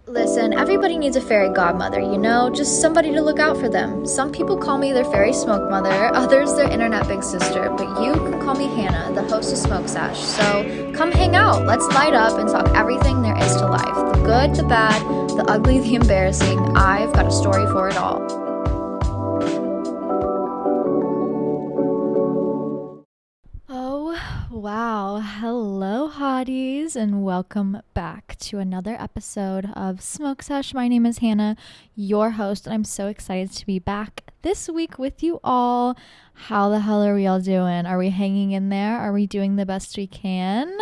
Listen, everybody needs a fairy godmother, just somebody to look out for them. Some people call me their fairy smoke mother, others their internet big sister, but you can call me Hannah, the host of Smoke Sash. So come hang out, let's light up and talk everything there is to life. The good, the bad, the ugly, the embarrassing. I've got a story for it all. Wow. Hello, hotties, and welcome back to another episode of Smoke Sesh. My name is Hannah, your host, and I'm so excited to be back this week with you all. How the hell are we all doing? Are we hanging in there? Are we doing the best we can?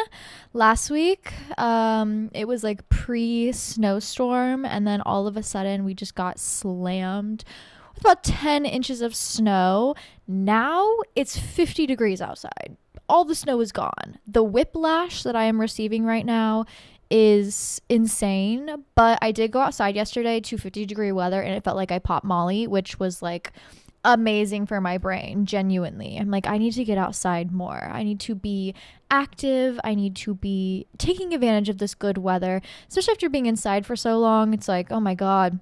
Last week, it was like pre-snowstorm, and then all of a sudden we just got slammed with about 10 inches of snow. Now it's 50 degrees outside. All the snow is gone. The whiplash that I am receiving right now is insane, but I did go outside yesterday to 50-degree weather and it felt like I popped Molly, which was like amazing for my brain. Genuinely, I'm like, I need to get outside more. I need to be active. I need to be taking advantage of this good weather, especially after being inside for so long. It's like, oh my God,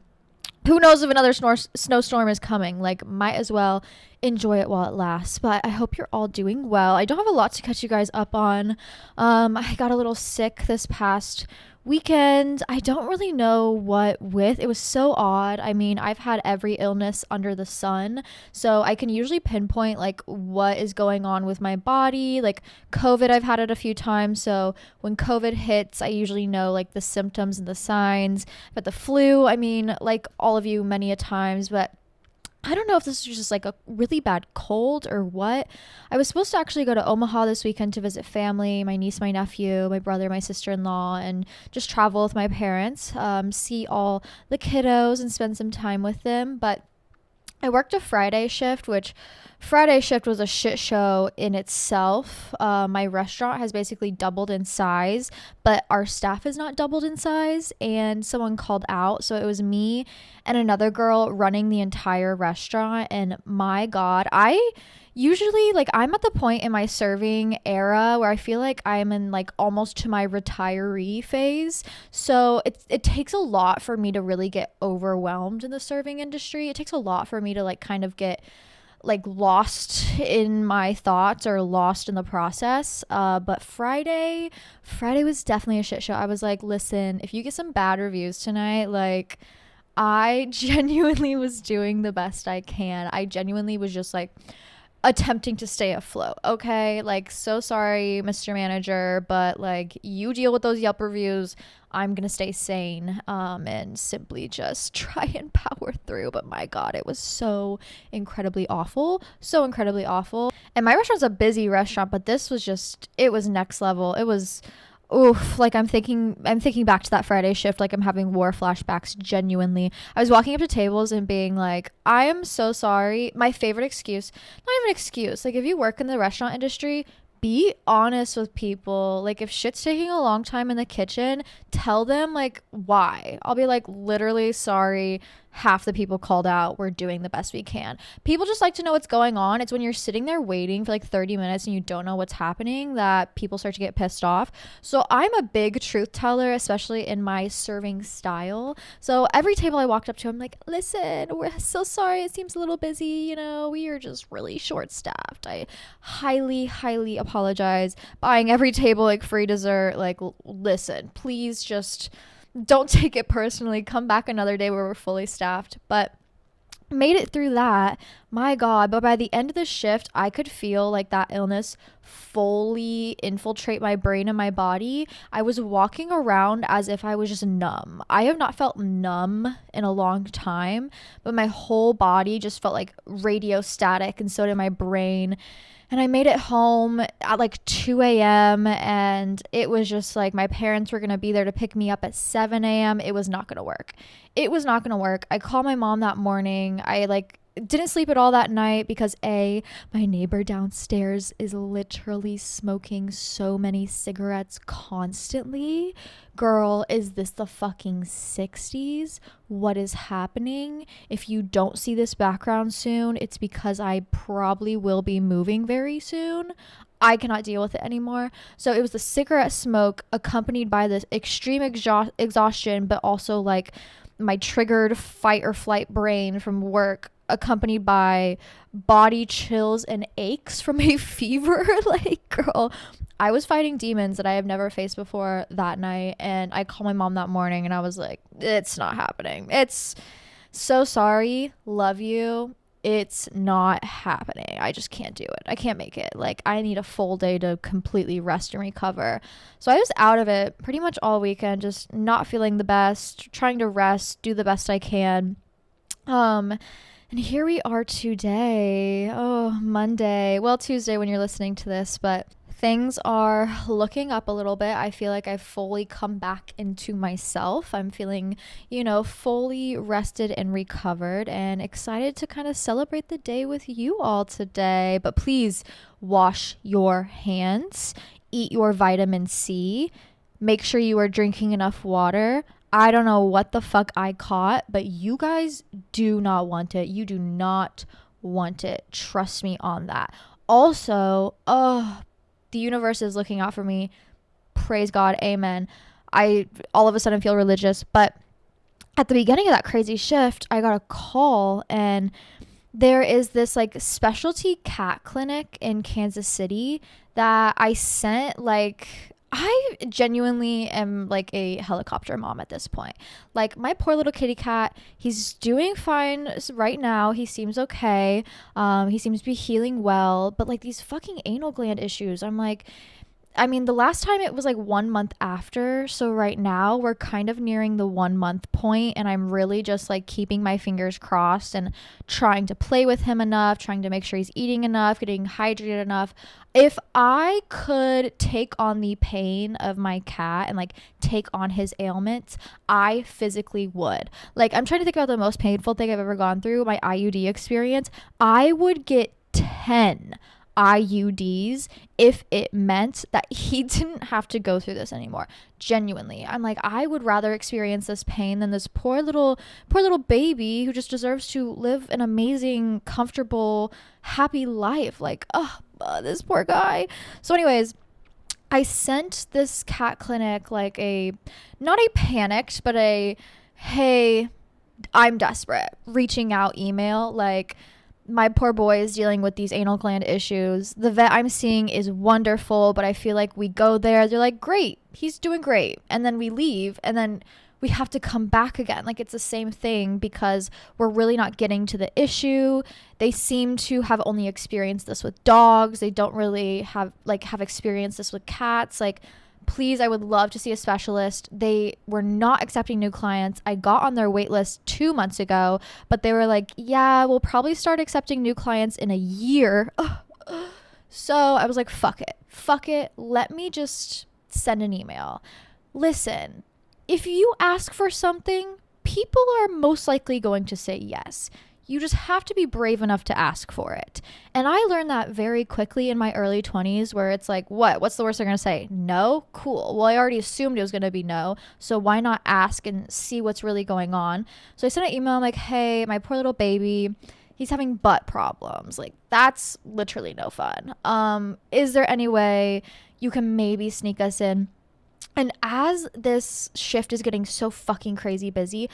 who knows if another snowstorm is coming? Like, might as well enjoy it while it lasts. But I hope you're all doing well. I don't have a lot to catch you guys up on. I got a little sick this past weekend. I don't really know what with. It was so odd. I mean, I've had every illness under the sun, so I can usually pinpoint like what is going on with my body. Like COVID, I've had it a few times, so when COVID hits, I usually know like the symptoms and the signs. But the flu, I mean, like all of you many a times, but I don't know if this was just like a really bad cold or what. I was supposed to actually go to Omaha this weekend to visit family, my niece, my nephew, my brother, my sister-in-law, and just travel with my parents, see all the kiddos and spend some time with them. But I worked a Friday shift, which Friday shift was a shit show in itself. My restaurant has basically doubled in size, but our staff is not doubled in size, and someone called out. So it was me and another girl running the entire restaurant. And my God, I'm at the point in my serving era where I feel like I'm in like almost to my retiree phase. So it takes a lot for me to really get overwhelmed in the serving industry. It takes a lot for me to like kind of get like lost in my thoughts or lost in the process. But Friday was definitely a shit show. I was like, listen, if you get some bad reviews tonight, like I genuinely was doing the best I can. I genuinely was just like attempting to stay afloat. Okay, like, so sorry, Mr. Manager, but like you deal with those Yelp reviews. I'm gonna stay sane and simply just try and power through. But my God, it was so incredibly awful. And my restaurant's a busy restaurant, but this was just, it was next level. It was oof, like I'm thinking back to that Friday shift, like I'm having war flashbacks. Genuinely, I was walking up to tables and being like, I am so sorry. My favorite excuse, not even excuse, like if you work in the restaurant industry, be honest with people. Like if shit's taking a long time in the kitchen, tell them like why. I'll be like, literally sorry, half the people called out, we're doing the best we can. People just like to know what's going on. It's when you're sitting there waiting for like 30 minutes and you don't know what's happening that people start to get pissed off. So I'm a big truth teller, especially in my serving style. So every table I walked up to, I'm like, listen, we're so sorry, it seems a little busy, we are just really short staffed. I highly apologize. Buying every table like free dessert. Like, listen, please just don't take it personally. Come back another day where we're fully staffed. But made it through that. My God. But by the end of the shift, I could feel like that illness fully infiltrate my brain and my body. I was walking around as if I was just numb. I have not felt numb in a long time, but my whole body just felt like radio static, and so did my brain. And I made it home at like 2 a.m. and it was just like my parents were going to be there to pick me up at 7 a.m. It was not going to work. I called my mom that morning. I like didn't sleep at all that night because my neighbor downstairs is literally smoking so many cigarettes constantly. Girl, is this the fucking 60s? What is happening? If you don't see this background soon, it's because I probably will be moving very soon. I cannot deal with it anymore. So it was the cigarette smoke accompanied by this extreme exhaustion, but also like my triggered fight or flight brain from work, accompanied by body chills and aches from a fever. Like, girl, I was fighting demons that I have never faced before that night. And I called my mom that morning and I was like, it's not happening. It's so sorry. Love you. It's not happening. I just can't do it. I can't make it. Like, I need a full day to completely rest and recover. So I was out of it pretty much all weekend, just not feeling the best, trying to rest, do the best I can. And here we are today. Oh, Monday. Well, Tuesday when you're listening to this, but things are looking up a little bit. I feel like I've fully come back into myself. I'm feeling, fully rested and recovered and excited to kind of celebrate the day with you all today. But please wash your hands, eat your vitamin C, make sure you are drinking enough water. I don't know what the fuck I caught, but you guys do not want it. You do not want it. Trust me on that. Also, the universe is looking out for me. Praise God. Amen. I all of a sudden feel religious, but at the beginning of that crazy shift, I got a call and there is this like specialty cat clinic in Kansas City that I sent I genuinely am like a helicopter mom at this point. Like, my poor little kitty cat, he's doing fine right now. He seems okay. He seems to be healing well. But like these fucking anal gland issues, I'm like, I mean, the last time it was like 1 month after. So right now we're kind of nearing the 1 month point, and I'm really just like keeping my fingers crossed and trying to play with him enough, trying to make sure he's eating enough, getting hydrated enough. If I could take on the pain of my cat and like take on his ailments, I physically would. Like, I'm trying to think about the most painful thing I've ever gone through, my IUD experience. I would get 10 IUDs if it meant that he didn't have to go through this anymore. Genuinely, I'm like, I would rather experience this pain than this poor little baby who just deserves to live an amazing, comfortable, happy life. Like, this poor guy. So anyways, I sent this cat clinic like not a panicked, but a, hey, I'm desperate, reaching out email. Like, my poor boy is dealing with these anal gland issues. The vet I'm seeing is wonderful, but I feel like we go there, they're like, great, he's doing great. And then we leave, and then we have to come back again. Like, it's the same thing because we're really not getting to the issue. They seem to have only experienced this with dogs. They don't really have experienced this with cats. Like, please, I would love to see a specialist. They were not accepting new clients. I got on their wait list 2 months ago, but they were like, yeah, we'll probably start accepting new clients in a year. So I was like, fuck it. Let me just send an email. Listen, if you ask for something, people are most likely going to say yes. You just have to be brave enough to ask for it. And I learned that very quickly in my early 20s, where it's like, what's the worst they're going to say? No? Cool. Well, I already assumed it was going to be no. So why not ask and see what's really going on? So I sent an email. I'm like, hey, my poor little baby, he's having butt problems. Like, that's literally no fun. Is there any way you can maybe sneak us in? And as this shift is getting so fucking crazy busy,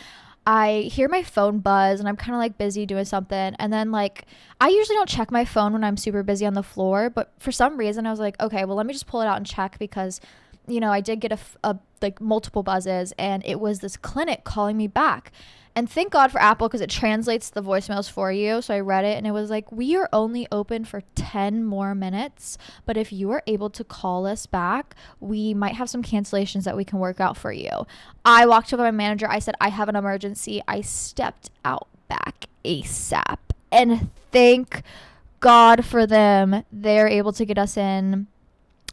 I hear my phone buzz and I'm kind of like busy doing something. And then like, I usually don't check my phone when I'm super busy on the floor, but for some reason I was like, okay, well, let me just pull it out and check because, I did get like multiple buzzes, and it was this clinic calling me back. And thank God for Apple, because it translates the voicemails for you. So I read it and it was like, we are only open for 10 more minutes, but if you are able to call us back, we might have some cancellations that we can work out for you. I walked up to my manager. I said, I have an emergency. I stepped out back ASAP, and thank God for them. They're able to get us in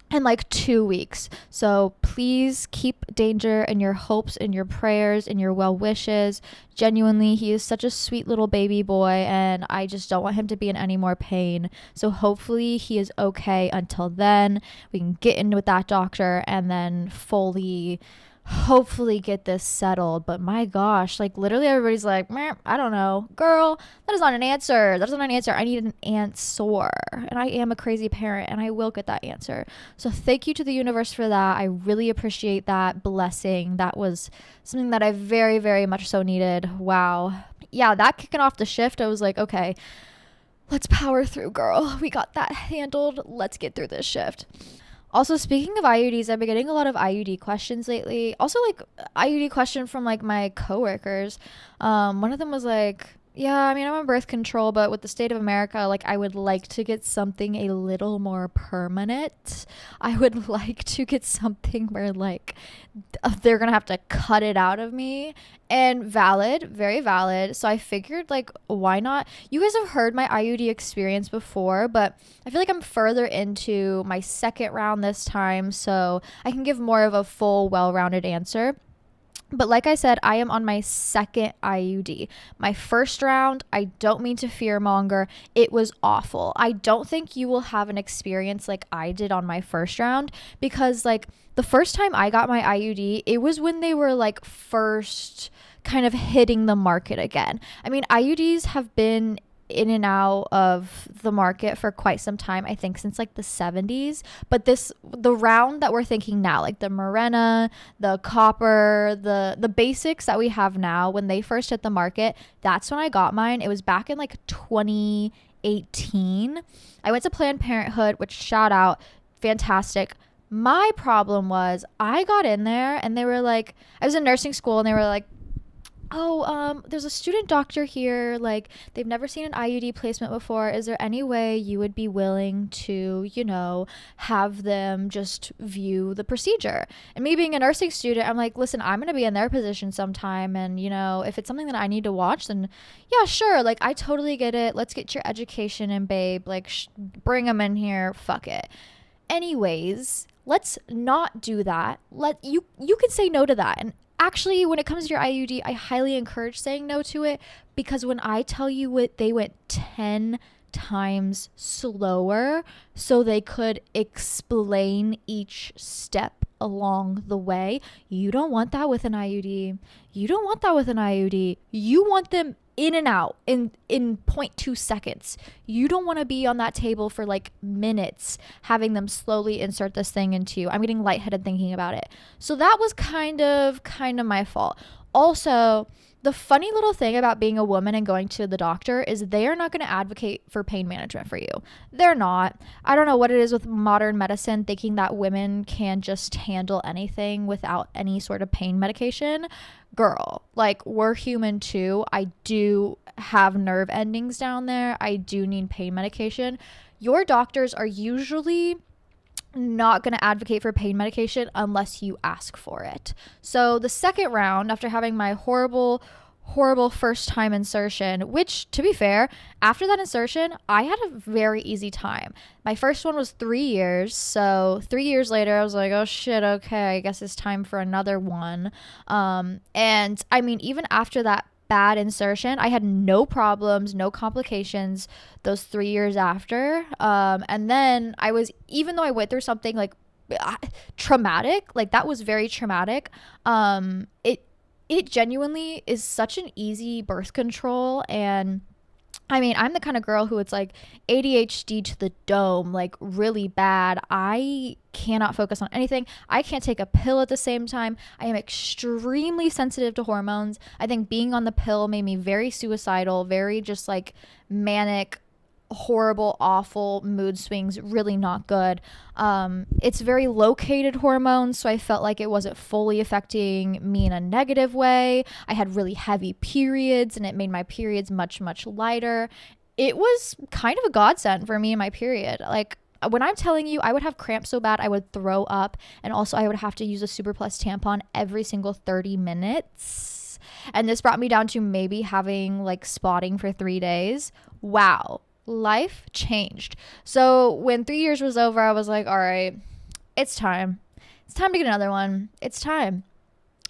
like 2 weeks. So please keep Danger in your hopes and your prayers and your well wishes. Genuinely, he is such a sweet little baby boy, and I just don't want him to be in any more pain. So hopefully he is okay until then. We can get in with that doctor and then fully hopefully get this settled. But my gosh, like literally everybody's like, meh, I don't know. Girl, that is not an answer. That is not an answer. I need an answer. And I am a crazy parent and I will get that answer. So thank you to the universe for that. I really appreciate that blessing. That was something that I very, very much so needed. Wow. Yeah, that kicking off the shift, I was like, okay, let's power through, girl. We got that handled. Let's get through this shift. Also, speaking of IUDs, I've been getting a lot of IUD questions lately. Also, like, IUD question from, like, my coworkers. One of them was like, yeah, I mean, I'm on birth control, but with the state of America, like, I would like to get something a little more permanent. I would like to get something where, like, they're gonna have to cut it out of me. And valid, very valid. So I figured, like, why not? You guys have heard my IUD experience before, but I feel like I'm further into my second round this time, so I can give more of a full, well-rounded answer. But like I said, I am on my second IUD. My first round, I don't mean to fearmonger, it was awful. I don't think you will have an experience like I did on my first round, because like the first time I got my IUD, it was when they were like first kind of hitting the market again. I mean, IUDs have been in and out of the market for quite some time, I think since like the 70s, but the round that we're thinking now, like the Mirena, the copper, the basics that we have now, when they first hit the market, that's when I got mine. It was back in like 2018. I went to Planned Parenthood, which, shout out, fantastic. My problem was I got in there and they were like, I was in nursing school and they were like, oh, there's a student doctor here, like they've never seen an IUD placement before. Is there any way you would be willing to, you know, have them just view the procedure? And me being a nursing student, I'm like, listen, I'm going to be in their position sometime, and you know, if it's something that I need to watch, then yeah, sure, like I totally get it. Let's get your education in, babe. Like bring them in here. Fuck it. Anyways, let's not do that. You can say no to that. And actually, when it comes to your IUD, I highly encourage saying no to it, because when I tell you what, they went 10 times slower so they could explain each step along the way. You don't want that with an IUD. You don't want that with an IUD. You want them in and out in 0.2 seconds. You don't want to be on that table for like minutes having them slowly insert this thing into you. I'm getting lightheaded thinking about it. So that was kind of my fault. Also, the funny little thing about being a woman and going to the doctor is they are not going to advocate for pain management for you. They're not. I don't know what it is with modern medicine thinking that women can just handle anything without any sort of pain medication. Girl, like, we're human too. I do have nerve endings down there. I do need pain medication. Your doctors are usually not going to advocate for pain medication unless you ask for it. So the second round, after having my horrible first time insertion, which, to be fair, after that insertion, I had a very easy time. My first one was 3 years. So 3 years later, I was like, oh shit, okay, I guess it's time for another one. And I mean, even after that bad insertion, I had no problems, no complications those 3 years after. And then even though I went through something like traumatic, like that was very traumatic, it genuinely is such an easy birth control. And I mean, I'm the kind of girl who it's like ADHD to the dome, like really bad. I cannot focus on anything. I can't take a pill at the same time. I am extremely sensitive to hormones. I think being on the pill made me very suicidal, very just like manic, horrible, awful mood swings, really not good. It's very located hormones, so I felt like it wasn't fully affecting me in a negative way. I had really heavy periods and it made my periods much lighter. It was kind of a godsend for me in my period. Like, when I'm telling you, I would have cramps so bad I would throw up, and also I would have to use a Super Plus tampon every single 30 minutes. And this brought me down to maybe having like spotting for 3 days. Wow. Life changed. So when 3 years was over, I was like, all right, it's time. It's time to get another one. It's time.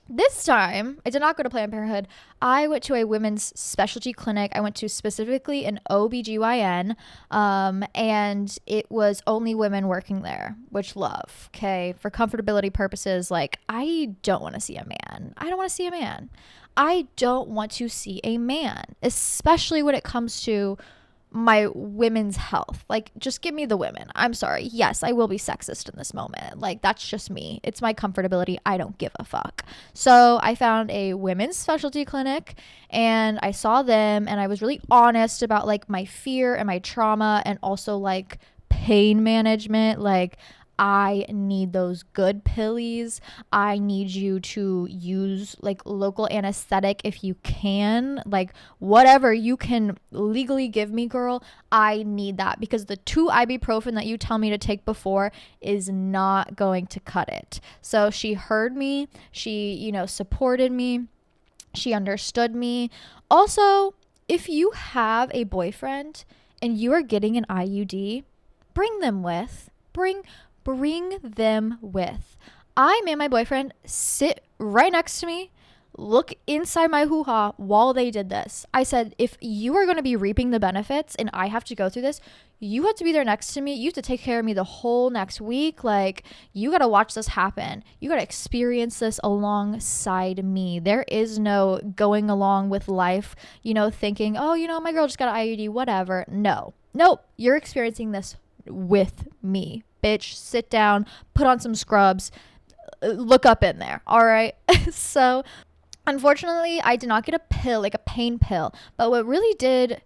This time, I did not go to Planned Parenthood. I went to a women's specialty clinic. I went to specifically an OBGYN, and it was only women working there, which love, okay? For comfortability purposes, like, I don't want to see a man. I don't want to see a man. I don't want to see a man, especially when it comes to my women's health. Like, just give me the women. I'm sorry. Yes, I will be sexist in this moment. Like, that's just me. It's my comfortability. I don't give a fuck. So I found a women's specialty clinic and I saw them, and I was really honest about like my fear and my trauma, and also like pain management. Like, I need those good pillies. I need you to use like local anesthetic if you can. Like, whatever you can legally give me, girl, I need that, because the 2 ibuprofen that you tell me to take before is not going to cut it. So she heard me. She, supported me. She understood me. Also, if you have a boyfriend and you are getting an IUD, bring them with. Bring them with. I made my boyfriend sit right next to me, look inside my hoo-ha while they did this. I said, if you are going to be reaping the benefits and I have to go through this, you have to be there next to me. You have to take care of me the whole next week. Like, you got to watch this happen. You got to experience this alongside me. There is no going along with life, thinking, oh, my girl just got an IUD, whatever. No. Nope. You're experiencing this with me. Bitch, sit down, put on some scrubs, look up in there. All right. So unfortunately, I did not get a pill, like a pain pill. But what really did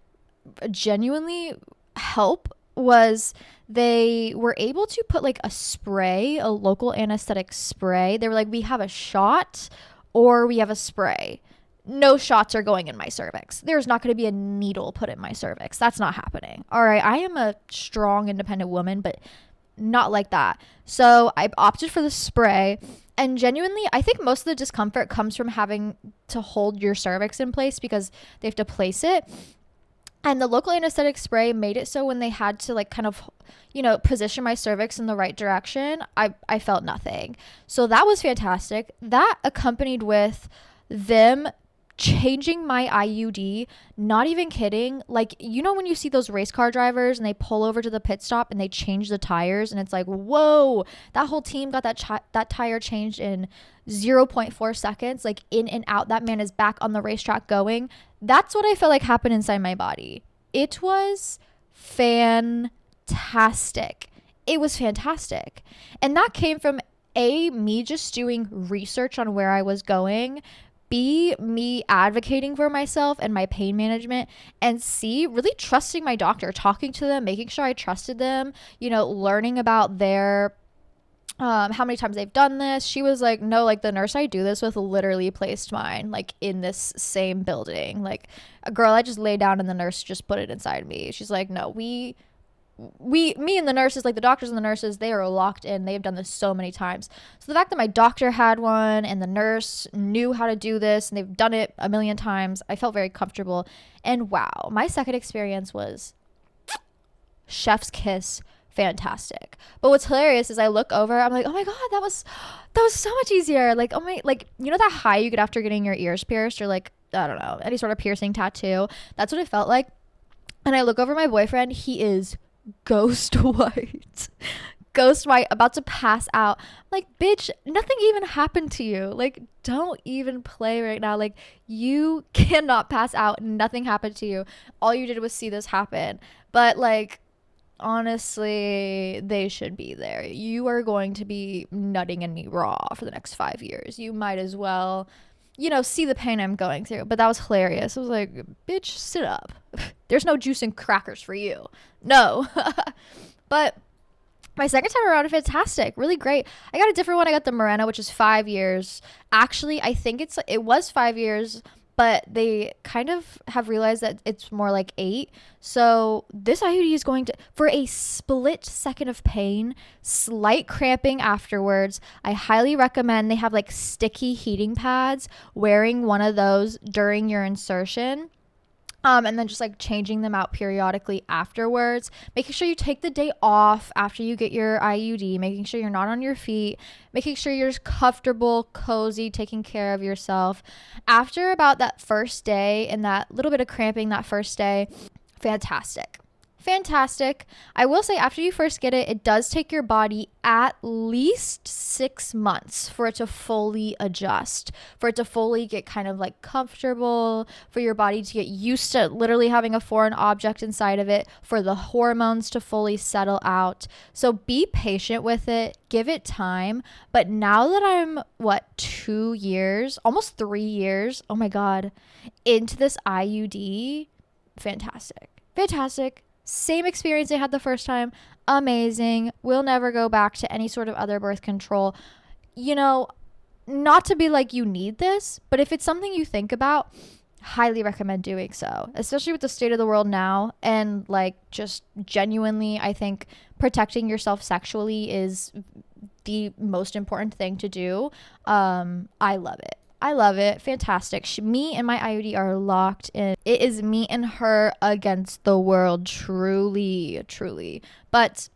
genuinely help was they were able to put like a spray, a local anesthetic spray. They were like, we have a shot or we have a spray. No shots are going in my cervix. There's not going to be a needle put in my cervix. That's not happening. All right. I am a strong, independent woman, but not like that. So I opted for the spray, and genuinely, I think most of the discomfort comes from having to hold your cervix in place because they have to place it. And the local anesthetic spray made it so when they had to like kind of, position my cervix in the right direction, I felt nothing. So that was fantastic. That accompanied with them changing my IUD, not even kidding. Like, when you see those race car drivers and they pull over to the pit stop and they change the tires, and it's like, whoa, that whole team got that tire changed in 0.4 seconds, like in and out. That man is back on the racetrack going. That's what I felt like happened inside my body. It was fantastic. It was fantastic. And that came from me just doing research on where I was going, B, me advocating for myself and my pain management, and C, really trusting my doctor, talking to them, making sure I trusted them, learning about their how many times they've done this. She was like, no, like the nurse I do this with literally placed mine like in this same building. Like, a girl I just laid down and the nurse just put it inside me. She's like, no, me and the nurses, like the doctors and the nurses, they are locked in. They have done this so many times. So the fact that my doctor had one and the nurse knew how to do this and they've done it a million times, I felt very comfortable. And wow, my second experience was chef's kiss, fantastic. But what's hilarious is I look over, I'm like, oh my god, that was so much easier. Like, oh my, like, that high you get after getting your ears pierced, or like, I don't know, any sort of piercing, tattoo. That's what it felt like. And I look over my boyfriend, he is ghost white, about to pass out. I'm like, bitch, nothing even happened to you. Like, don't even play right now. Like, you cannot pass out. Nothing happened to you. All you did was see this happen. But like, honestly, they should be there. You are going to be nutting in me raw for the next 5 years. You might as well, see the pain I'm going through. But that was hilarious. I was like, bitch, sit up. There's no juice and crackers for you. No. But my second time around, fantastic. Really great. I got a different one. I got the Mirena, which is 5 years. Actually, I think it was 5 years, but they kind of have realized that it's more like 8. So this IUD is going to, for a split second of pain, slight cramping afterwards, I highly recommend, they have like sticky heating pads, wearing one of those during your insertion. And then just like changing them out periodically afterwards, making sure you take the day off after you get your IUD, making sure you're not on your feet, making sure you're comfortable, cozy, taking care of yourself. After about that first day and that little bit of cramping that first day, fantastic. Fantastic. I will say after you first get it, it does take your body at least 6 months for it to fully adjust, for it to fully get kind of like comfortable, for your body to get used to literally having a foreign object inside of it, for the hormones to fully settle out. So be patient with it, give it time. But now that I'm 2 years, almost 3 years, oh my God, into this IUD, fantastic. Fantastic. Same experience I had the first time. Amazing. We'll never go back to any sort of other birth control. You know, not to be like you need this, but if it's something you think about, highly recommend doing so, especially with the state of the world now. And like just genuinely, I think protecting yourself sexually is the most important thing to do. I love it. I love it. Fantastic. Me and my IUD are locked in. It is me and her against the world. Truly, truly. But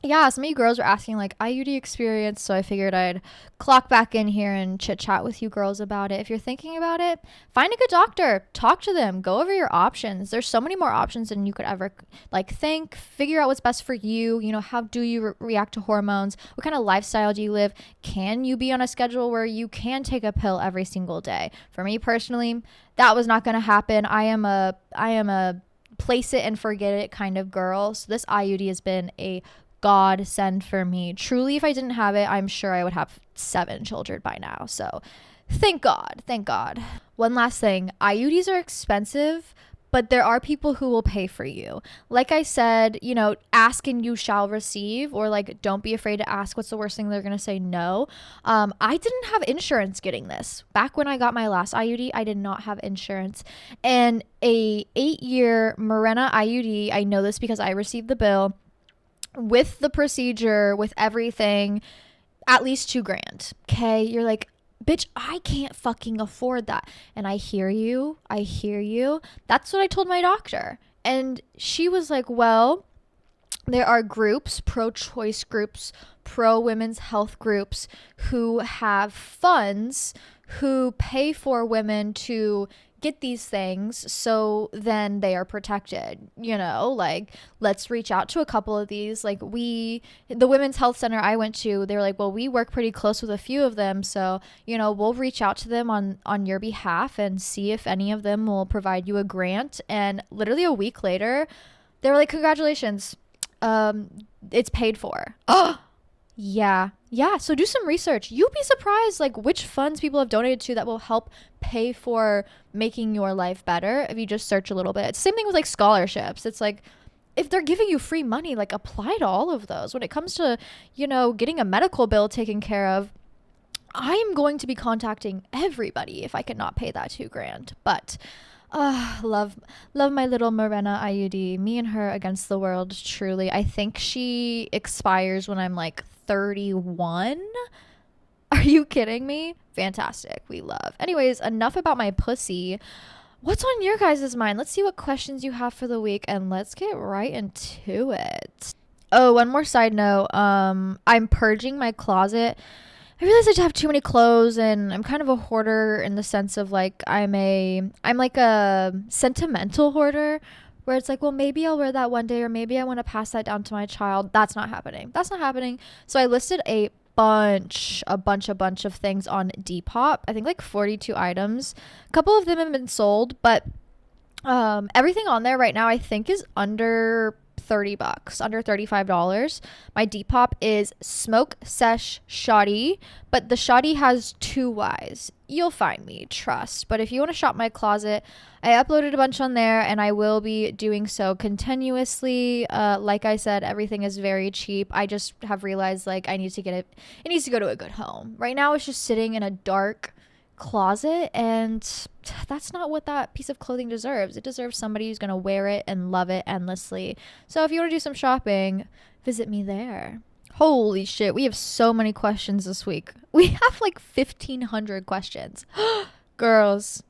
yeah, some of you girls were asking like IUD experience, so I figured I'd clock back in here and chit chat with you girls about it. If you're thinking about it, find a good doctor, talk to them, go over your options. There's so many more options than you could ever like think. Figure out what's best for you. You know, how do you react to hormones? What kind of lifestyle do you live? Can you be on a schedule where you can take a pill every single day? For me personally, that was not going to happen. I am a place it and forget it kind of girl. So this IUD has been a godsend for me. Truly, if I didn't have it, I'm sure I would have 7 children by now. So thank God. Thank God. One last thing. IUDs are expensive, but there are people who will pay for you. Like I said, you know, ask and you shall receive, or like, don't be afraid to ask. What's the worst thing they're going to say? No. I didn't have insurance getting this. Back when I got my last IUD, I did not have insurance. And a 8-year Mirena IUD, I know this because I received the bill, with the procedure, with everything, at least $2,000. Okay. You're like, bitch, I can't fucking afford that. And I hear you. I hear you. That's what I told my doctor. And she was like, well, there are groups, pro-choice groups, pro-women's health groups who have funds who pay for women to get these things, so then they are protected. You know, like, let's reach out to a couple of these. Like, the women's health center I went to, they were like, well, we work pretty close with a few of them, so, you know, we'll reach out to them on your behalf and see if any of them will provide you a grant. And literally a week later, they were like, congratulations, it's paid for. Oh, yeah. So do some research. You'll be surprised like which funds people have donated to that will help pay for making your life better if you just search a little bit. It's the same thing with like scholarships. It's like, if they're giving you free money, like apply to all of those. When it comes to, you know, getting a medical bill taken care of, I'm going to be contacting everybody if I cannot pay that $2,000. But love my little Mirena IUD. Me and her against the world, truly. I think she expires when I'm like 31. Are you kidding me? Fantastic. We love. Anyways, enough about my pussy. What's on your guys' mind? Let's see what questions you have for the week and let's get right into it. Oh, one more side note. I'm purging my closet. I realized I just have too many clothes, and I'm kind of a hoarder in the sense of like I'm like a sentimental hoarder, where it's like, well, maybe I'll wear that one day, or maybe I want to pass that down to my child. That's not happening. So I listed a bunch of things on Depop. I think like 42 items. A couple of them have been sold, but everything on there right now I think is under $30, under $35. My Depop is Smoke Sesh Shoddy, but the Shoddy has 2 Y's. You'll find me, trust. But if you want to shop my closet, I uploaded a bunch on there, and I will be doing so continuously. Like I said, everything is very cheap. I just have realized like I need to get it. It needs to go to a good home. Right now, it's just sitting in a dark closet, and that's not what that piece of clothing deserves. It deserves somebody who's gonna wear it and love it endlessly. So if you want to do some shopping, visit me there. Holy shit, we have so many questions this week. We have like 1,500 questions. The girls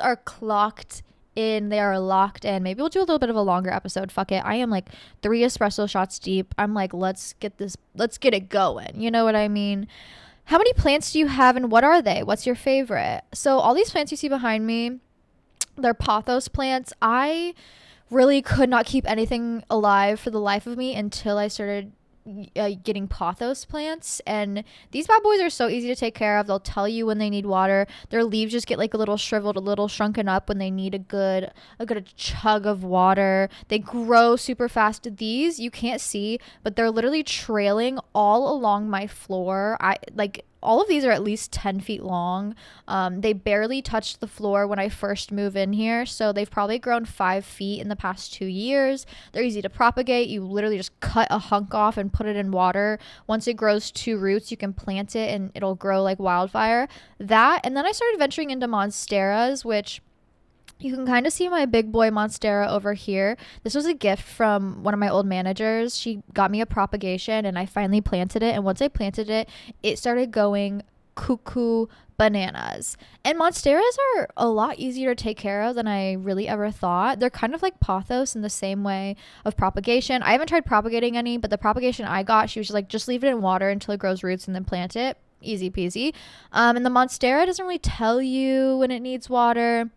are clocked in. They are locked in. Maybe we'll do a little bit of a longer episode. Fuck it. I am like 3 espresso shots deep. I'm like, let's get it going. You know what I mean? How many plants do you have and what are they? What's your favorite? So all these plants you see behind me, they're pothos plants. I really could not keep anything alive for the life of me until I started getting pothos plants, and these bad boys are so easy to take care of. They'll tell you when they need water. Their leaves just get like a little shriveled, a little shrunken up when they need a good chug of water. They grow super fast. These you can't see, but they're literally trailing all along my floor. I like all of these are at least 10 feet long. They barely touched the floor when I first moved in here, so they've probably grown 5 feet in the past 2 years. They're easy to propagate. You literally just cut a hunk off and put it in water. Once it grows 2 roots, you can plant it and it'll grow like wildfire. That, and then I started venturing into monsteras, which you can kind of see my big boy monstera over here. This was a gift from one of my old managers. She got me a propagation and I finally planted it. And once I planted it, it started going cuckoo bananas. And monsteras are a lot easier to take care of than I really ever thought. They're kind of like pothos in the same way of propagation. I haven't tried propagating any, but the propagation I got, she was just like, just leave it in water until it grows roots and then plant it. Easy peasy. And the monstera doesn't really tell you when it needs water.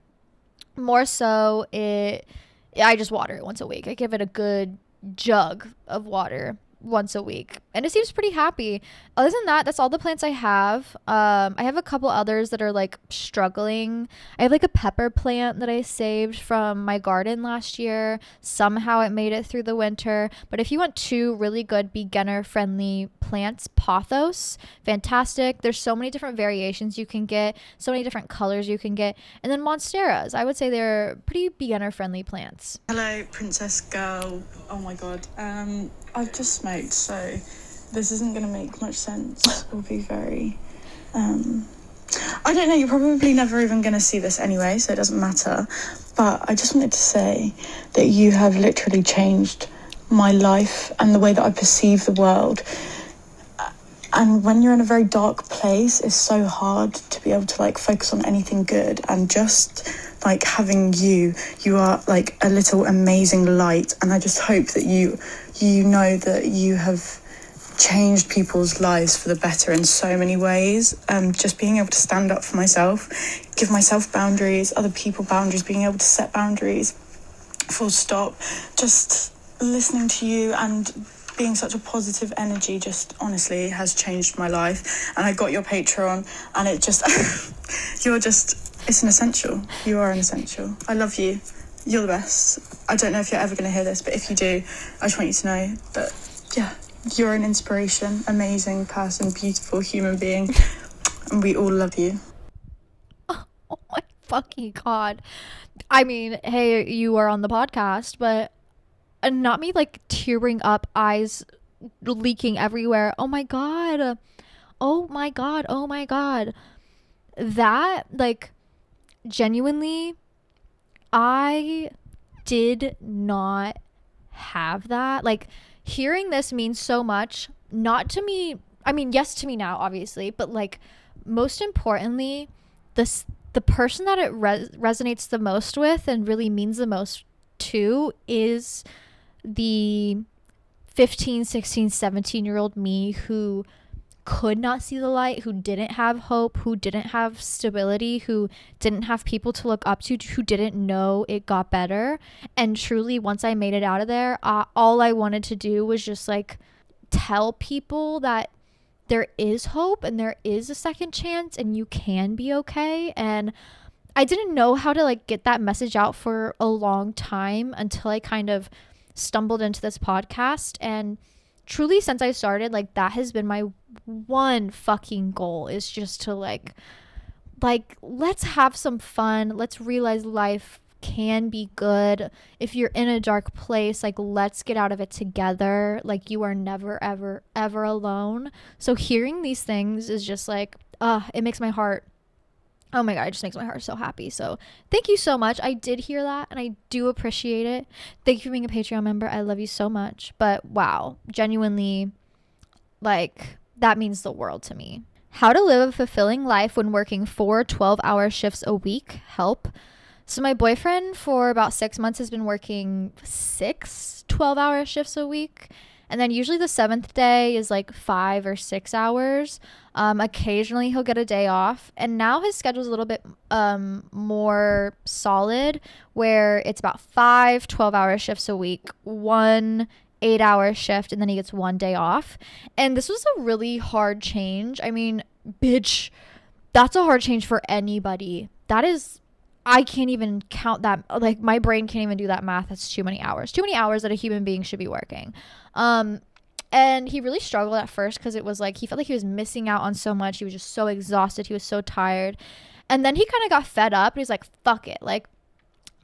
More so, I just water it once a week. I give it a good jug of water once a week and it seems pretty happy. Other than that, that's all the plants I have. I have a couple others that are like struggling. I have like a pepper plant that I saved from my garden last year. Somehow it made it through the winter. But if you want 2 really good beginner friendly plants, pothos, fantastic. There's so many different variations you can get, so many different colors you can get. And then monsteras, I would say they're pretty beginner friendly plants. Hello, princess girl. Oh my god. I've just smoked, so this isn't going to make much sense. It'll be very I don't know, you're probably never even going to see this anyway, so it doesn't matter. But I just wanted to say that you have literally changed my life and the way that I perceive the world. And when you're in a very dark place, it's so hard to be able to like focus on anything good. And just like having you are like a little amazing light. And I just hope that you know that you have changed people's lives for the better in so many ways. Just being able to stand up for myself, give myself boundaries, other people boundaries, being able to set boundaries, full stop. Just listening to you and being such a positive energy just honestly has changed my life. And I got your Patreon and it just it's an essential. You are an essential. I love you. You're the best. I don't know if you're ever going to hear this, but if you do, I just want you to know that you're an inspiration, amazing person, beautiful human being, and we all love you. Oh my fucking god. I mean, hey, you are on the podcast, but not me like tearing up, eyes leaking everywhere. Oh my god. Oh my god. Oh my god. That, like, genuinely, I did not have that. Like, hearing this means so much. Not to me. I mean, yes, to me now, obviously, but like, most importantly, the person that it resonates the most with and really means the most to is the 15, 16, 17-year-old me who could not see the light, who didn't have hope, who didn't have stability, who didn't have people to look up to, who didn't know it got better. And truly, once I made it out of there, all I wanted to do was just like tell people that there is hope and there is a second chance and you can be okay. And I didn't know how to like get that message out for a long time until I kind of stumbled into this podcast. And truly, since I started, like, that has been my one fucking goal, is just to like let's have some fun. Let's realize life can be good. If you're in a dark place, like, let's get out of it together. Like, you are never ever alone. So hearing these things is just like, it makes my heart, oh my god, it just makes my heart so happy. So thank you so much. I did hear that and I do appreciate it. Thank you for being a Patreon member. I love you so much. But wow, genuinely, like, that means the world to me. How to live a fulfilling life when working 4 12-hour shifts a week. Help. So my boyfriend for about 6 months has been working 12-hour shifts a week. And then usually the seventh day is like 5 or 6 hours. Occasionally he'll get a day off. And now his schedule's a little bit more solid, where it's about 5 12-hour shifts a week, 1 8-hour shift, and then he gets 1 day off. And this was a really hard change. I mean, bitch, that's a hard change for anybody. That is, I can't even count that. Like, my brain can't even do that math. That's too many hours. Too many hours that a human being should be working. And he really struggled at first because it was like he felt like he was missing out on so much. He was just so exhausted. He was so tired. And then he kind of got fed up and he's like, fuck it. Like,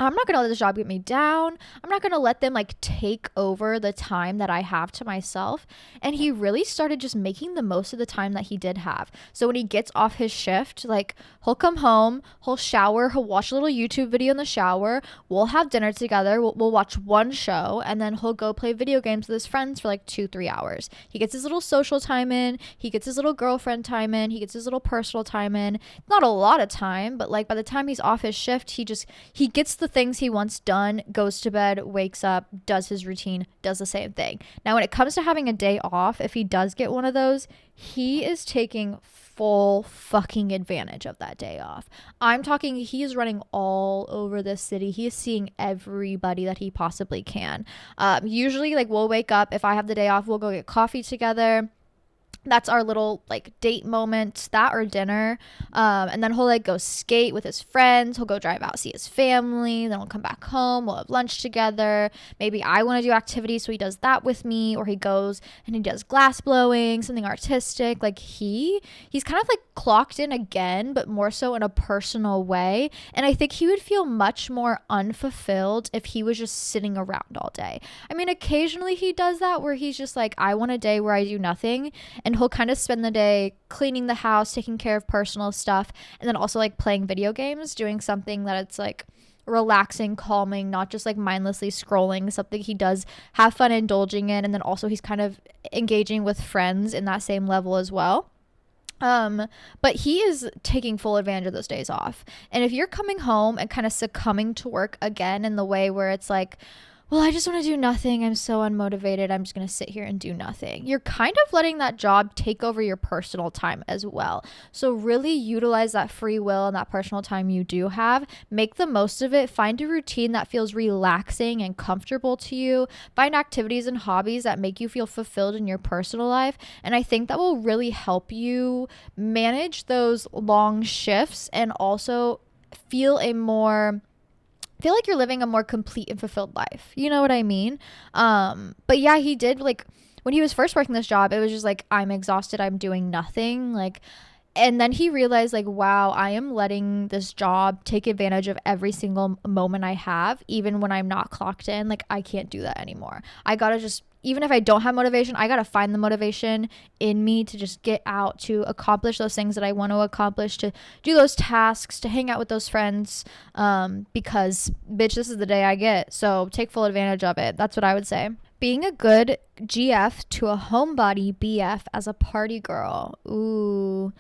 I'm not going to let this job get me down. I'm not going to let them like take over the time that I have to myself. And he really started just making the most of the time that he did have. So when he gets off his shift, like he'll come home, he'll shower, he'll watch a little YouTube video in the shower. We'll have dinner together. We'll watch one show, and then he'll go play video games with his friends for like 2 3 hours. He gets his little social time in. He gets his little girlfriend time in. He gets his little personal time in. Not a lot of time, but like by the time he's off his shift, he gets the things he wants done, goes to bed, wakes up, does his routine, does the same thing. Now, when it comes to having a day off, if he does get one of those, he is taking full fucking advantage of that day off. I'm talking, he is running all over the city. He is seeing everybody that he possibly can. Usually, like, we'll wake up. If I have the day off, we'll go get coffee together. That's our little like date moment, that or dinner. And then he'll like go skate with his friends. He'll go drive out, see his family. Then he'll come back home. We'll have lunch together. Maybe I want to do activities, so he does that with me, or he goes and he does glass blowing, something artistic. Like he's kind of like clocked in again, but more so in a personal way. And I think he would feel much more unfulfilled if he was just sitting around all day. I mean, occasionally he does that where he's just like, I want a day where I do nothing. And he'll kind of spend the day cleaning the house, taking care of personal stuff, and then also like playing video games, doing something that it's like relaxing, calming, not just like mindlessly scrolling, something he does have fun indulging in. And then also he's kind of engaging with friends in that same level as well. But he is taking full advantage of those days off. And if you're coming home and kind of succumbing to work again in the way where it's like, well, I just want to do nothing. I'm so unmotivated. I'm just going to sit here and do nothing. You're kind of letting that job take over your personal time as well. So really utilize that free will and that personal time you do have. Make the most of it. Find a routine that feels relaxing and comfortable to you. Find activities and hobbies that make you feel fulfilled in your personal life. And I think that will really help you manage those long shifts and also feel like you're living a more complete and fulfilled life. You know what I mean? But yeah, he did, like, when he was first working this job, it was just like, I'm exhausted, I'm doing nothing. Like, and then he realized, like, wow, I am letting this job take advantage of every single moment I have, even when I'm not clocked in. Like, I can't do that anymore. I gotta just, even if I don't have motivation, I gotta find the motivation in me to just get out, to accomplish those things that I want to accomplish, to do those tasks, to hang out with those friends, because, bitch, this is the day I get. So take full advantage of it. That's what I would say. Being a good GF to a homebody BF as a party girl. Ooh.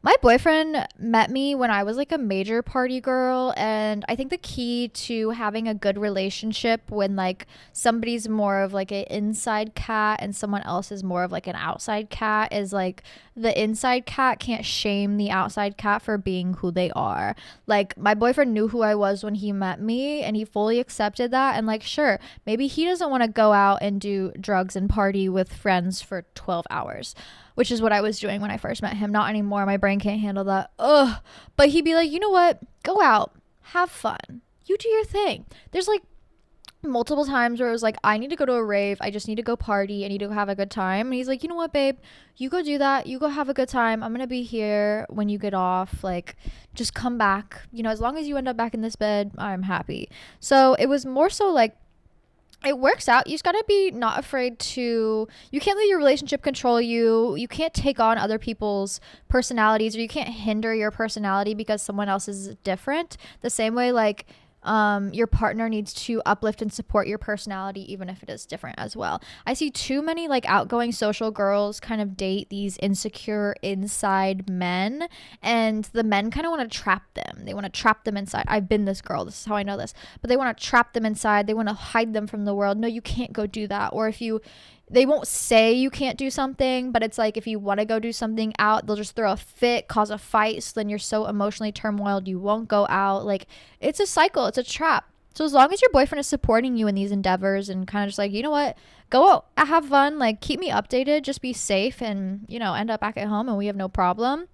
My boyfriend met me when I was like a major party girl, and I think the key to having a good relationship when like somebody's more of like an inside cat and someone else is more of like an outside cat is like the inside cat can't shame the outside cat for being who they are. Like, my boyfriend knew who I was when he met me, and he fully accepted that. And like, sure, maybe he doesn't want to go out and do drugs and party with friends for 12 hours, which is what I was doing when I first met him. Not anymore. My brain can't handle that. Ugh. But he'd be like, you know what? Go out. Have fun. You do your thing. There's like multiple times where it was like, I need to go to a rave. I just need to go party. I need to go have a good time. And he's like, you know what, babe? You go do that. You go have a good time. I'm going to be here when you get off. Like, just come back. You know, as long as you end up back in this bed, I'm happy. So it was more so like, it works out. You just gotta be not afraid to, you can't let your relationship control you. You can't take on other people's personalities, or you can't hinder your personality because someone else is different. The same way, like, Your partner needs to uplift and support your personality, even if it is different as well. I see too many like outgoing social girls kind of date these insecure inside men, and the men kind of want to trap them. They want to trap them inside. I've been this girl. This is how I know this. But they want to trap them inside. They want to hide them from the world. No, you can't go do that. Or if you they won't say you can't do something, but it's like if you want to go do something out, they'll just throw a fit, cause a fight. So then you're so emotionally turmoiled, you won't go out. Like, it's a cycle, it's a trap. So as long as your boyfriend is supporting you in these endeavors and kind of just like, you know what, go out, have fun, like keep me updated, just be safe and, end up back at home and we have no problem.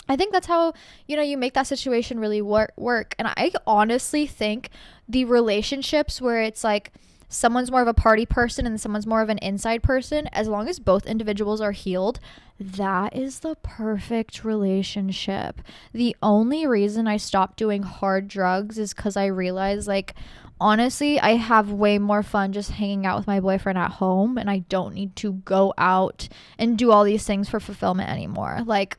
I think that's how, you make that situation really work. And I honestly think the relationships where it's like, someone's more of a party person and someone's more of an inside person, as long as both individuals are healed, that is the perfect relationship. The only reason I stopped doing hard drugs is because I realized, like, honestly, I have way more fun just hanging out with my boyfriend at home, and I don't need to go out and do all these things for fulfillment anymore. Like,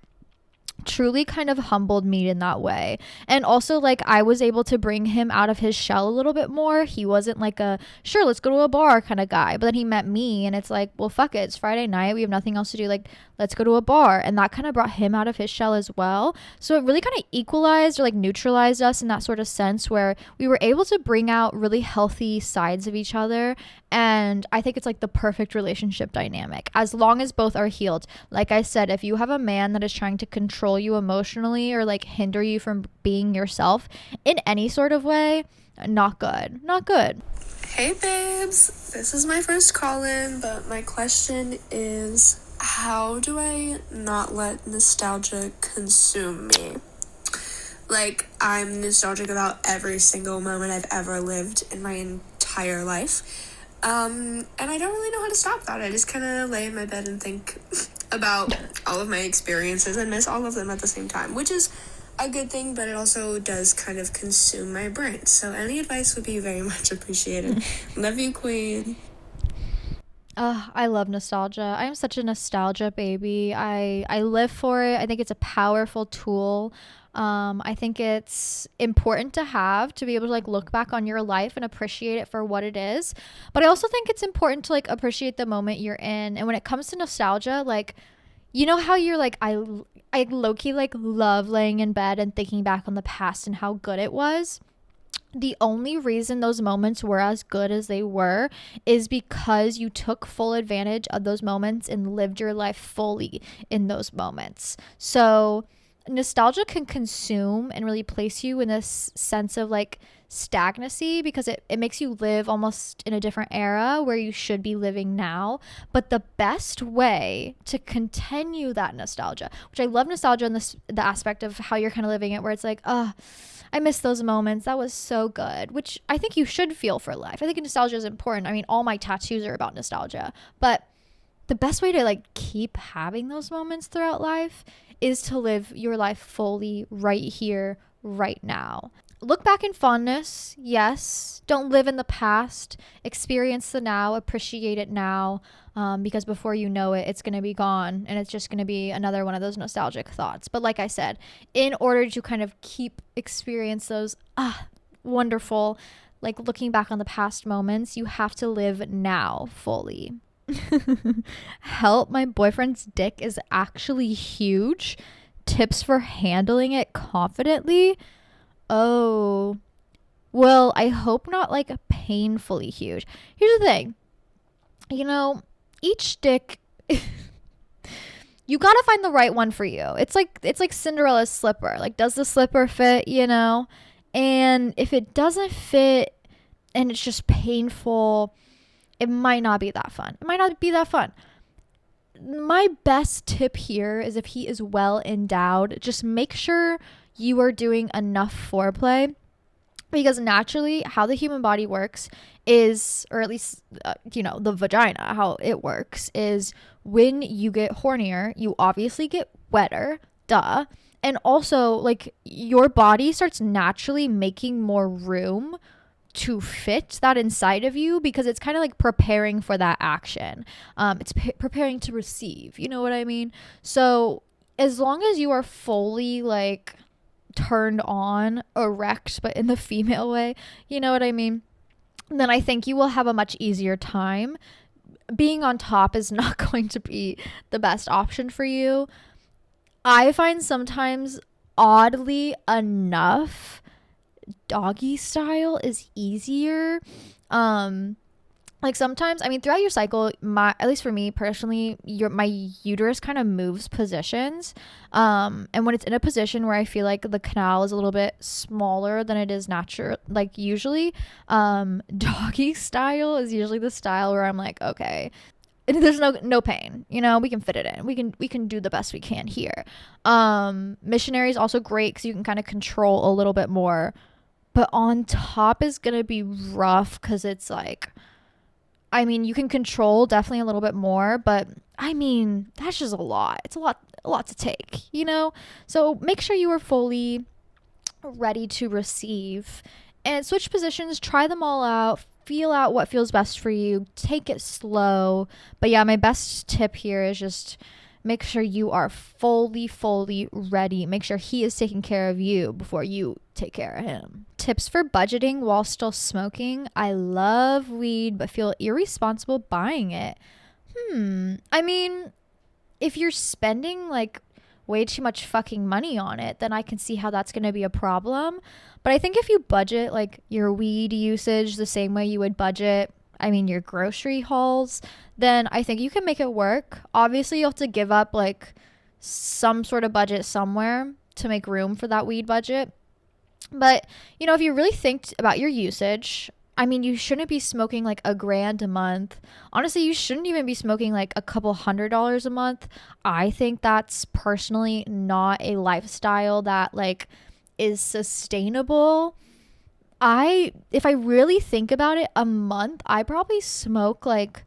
truly kind of humbled me in that way. And also, like, I was able to bring him out of his shell a little bit more. He wasn't like a sure, let's go to a bar kind of guy, but then he met me and it's like, well, fuck it, it's Friday night, we have nothing else to do, like, let's go to a bar. And that kind of brought him out of his shell as well. So it really kind of equalized or like neutralized us in that sort of sense where we were able to bring out really healthy sides of each other. And I think it's like the perfect relationship dynamic as long as both are healed. Like I said, if you have a man that is trying to control you emotionally or like hinder you from being yourself in any sort of way, not good. Not good. Hey babes, this is my first call in, but my question is, how do I not let nostalgia consume me? Like, I'm nostalgic about every single moment I've ever lived in my entire life. And I don't really know how to stop that. I just kind of lay in my bed and think about all of my experiences and miss all of them at the same time, which is a good thing, but it also does kind of consume my brain. So any advice would be very much appreciated. Love you, queen. I love nostalgia. I am such a nostalgia baby. I live for it. I think it's a powerful tool. I think it's important to have to be able to like look back on your life and appreciate it for what it is. But I also think it's important to like appreciate the moment you're in. And when it comes to nostalgia, like, you know how you're like, I low-key like love laying in bed and thinking back on the past and how good it was. The only reason those moments were as good as they were is because you took full advantage of those moments and lived your life fully in those moments. So nostalgia can consume and really place you in this sense of like stagnancy because it makes you live almost in a different era where you should be living now. But the best way to continue that nostalgia, which I love nostalgia in the aspect of how you're kind of living it, where it's like, oh, I miss those moments. That was so good, which I think you should feel for life. I think nostalgia is important. I mean, all my tattoos are about nostalgia, but the best way to like keep having those moments throughout life is to live your life fully right here, right now. Look back in fondness, yes. Don't live in the past. Experience the now, appreciate it now, because before you know it, it's going to be gone and it's just going to be another one of those nostalgic thoughts. But like I said, in order to kind of keep experience those wonderful, like looking back on the past moments, you have to live now fully. Help, my boyfriend's dick is actually huge. Tips for handling it confidently. Oh, well, I hope not like painfully huge. Here's the thing. Each dick you gotta find the right one for you. It's like Cinderella's slipper. Like, does the slipper fit, And if it doesn't fit and it's just painful, it might not be that fun. My best tip here is if he is well endowed, just make sure you are doing enough foreplay, because naturally how the human body works is, or at least, the vagina, how it works is when you get hornier, you obviously get wetter, duh. And also, like, your body starts naturally making more room to fit that inside of you because it's kind of like preparing for that action. It's preparing to receive, you know what I mean? So as long as you are fully like turned on, erect, but in the female way, you know what I mean? Then I think you will have a much easier time. Being on top is not going to be the best option for you. I find sometimes, oddly enough, doggy style is easier. Like sometimes, I mean, throughout your cycle, at least for me personally, my uterus kind of moves positions. And when it's in a position where I feel like the canal is a little bit smaller than it is natural, like usually, doggy style is usually the style where I'm like, okay, there's no pain, you know, we can fit it in, we can do the best we can here. Missionary is also great because you can kind of control a little bit more, but on top is gonna be rough because it's like, I mean, you can control definitely a little bit more, but I mean, that's just a lot. It's a lot to take, you know? So make sure you are fully ready to receive and switch positions, try them all out, feel out what feels best for you, take it slow. But yeah, my best tip here is just make sure you are fully ready. Make sure he is taking care of you before you take care of him. Tips for budgeting while still smoking. I love weed, but feel irresponsible buying it. I mean, if you're spending like way too much fucking money on it, then I can see how that's going to be a problem. But I think if you budget like your weed usage the same way you would budget, I mean, your grocery hauls, then I think you can make it work. Obviously, you have to give up like some sort of budget somewhere to make room for that weed budget. But, you know, if you really think about your usage, I mean, you shouldn't be smoking like $1,000 a month. Honestly, you shouldn't even be smoking like a couple $100s a month. I think that's personally not a lifestyle that like is sustainable. If I really think about it, a month, I probably smoke like,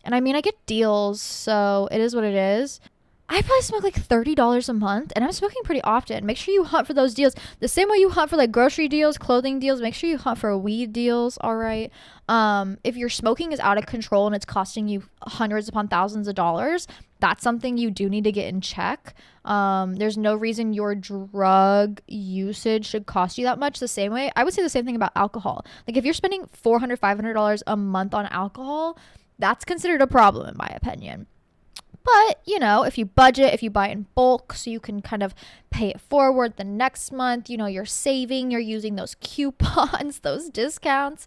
and I mean, I get deals, so it is what it is. I probably smoke like $30 a month, and I'm smoking pretty often. Make sure you hunt for those deals. The same way you hunt for like grocery deals, clothing deals, make sure you hunt for weed deals, all right? If your smoking is out of control and it's costing you hundreds upon thousands of dollars, that's something you do need to get in check. There's no reason your drug usage should cost you that much. The same way, I would say the same thing about alcohol. Like if you're spending $400, $500 a month on alcohol, that's considered a problem in my opinion. But, you know, if you budget, if you buy in bulk, so you can kind of pay it forward the next month, you know, you're saving, you're using those coupons, those discounts,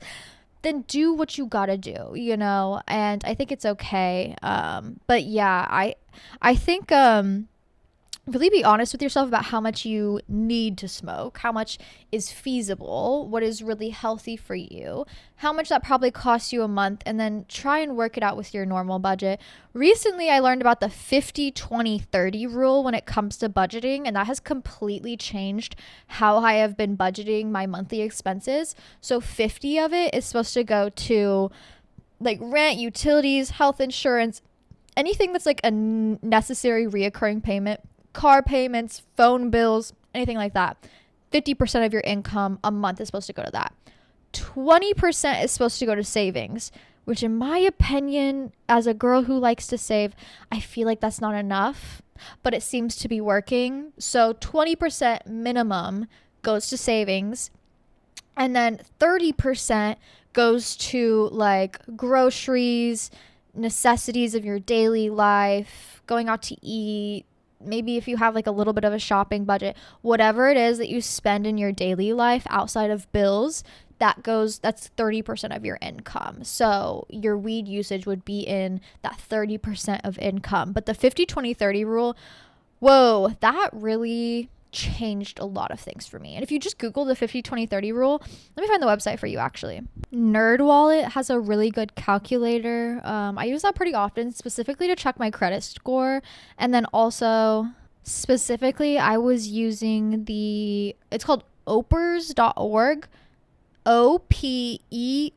then do what you gotta do, you know, and I think it's okay. But yeah, I think, really be honest with yourself about how much you need to smoke, how much is feasible, what is really healthy for you, how much that probably costs you a month, and then try and work it out with your normal budget. Recently, I learned about the 50-20-30 rule when it comes to budgeting, and that has completely changed how I have been budgeting my monthly expenses. So 50 of it is supposed to go to like rent, utilities, health insurance, anything that's like a necessary reoccurring payment, car payments, phone bills, anything like that. 50% of your income a month is supposed to go to that. 20% is supposed to go to savings, which in my opinion, as a girl who likes to save, I feel like that's not enough, but it seems to be working. So 20% minimum goes to savings, and then 30% goes to like groceries, necessities of your daily life, going out to eat, maybe if you have like a little bit of a shopping budget, whatever it is that you spend in your daily life outside of bills, that's 30% of your income. So your weed usage would be in that 30% of income. But the 50-20-30 rule, whoa, that really changed a lot of things for me. And if you just Google the 50-20-30 rule, let me find the website for you actually. NerdWallet has a really good calculator. I use that pretty often, specifically to check my credit score. And then also specifically, I was using it's called opers.org. OPERS.org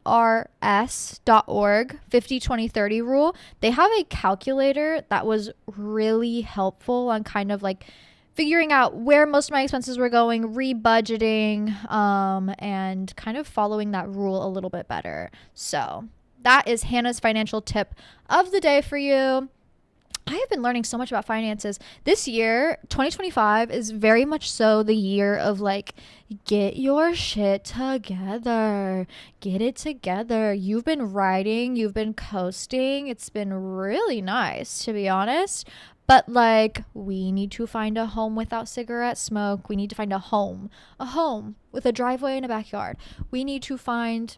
50-20-30 rule. They have a calculator that was really helpful on kind of like figuring out where most of my expenses were going, rebudgeting, and kind of following that rule a little bit better. So that is Hannah's financial tip of the day for you. I have been learning so much about finances. This year, 2025, is very much so the year of like, get your shit together. Get it together. You've been riding, you've been coasting. It's been really nice, to be honest. But like, we need to find a home without cigarette smoke. We need to find a home with a driveway and a backyard. We need to find,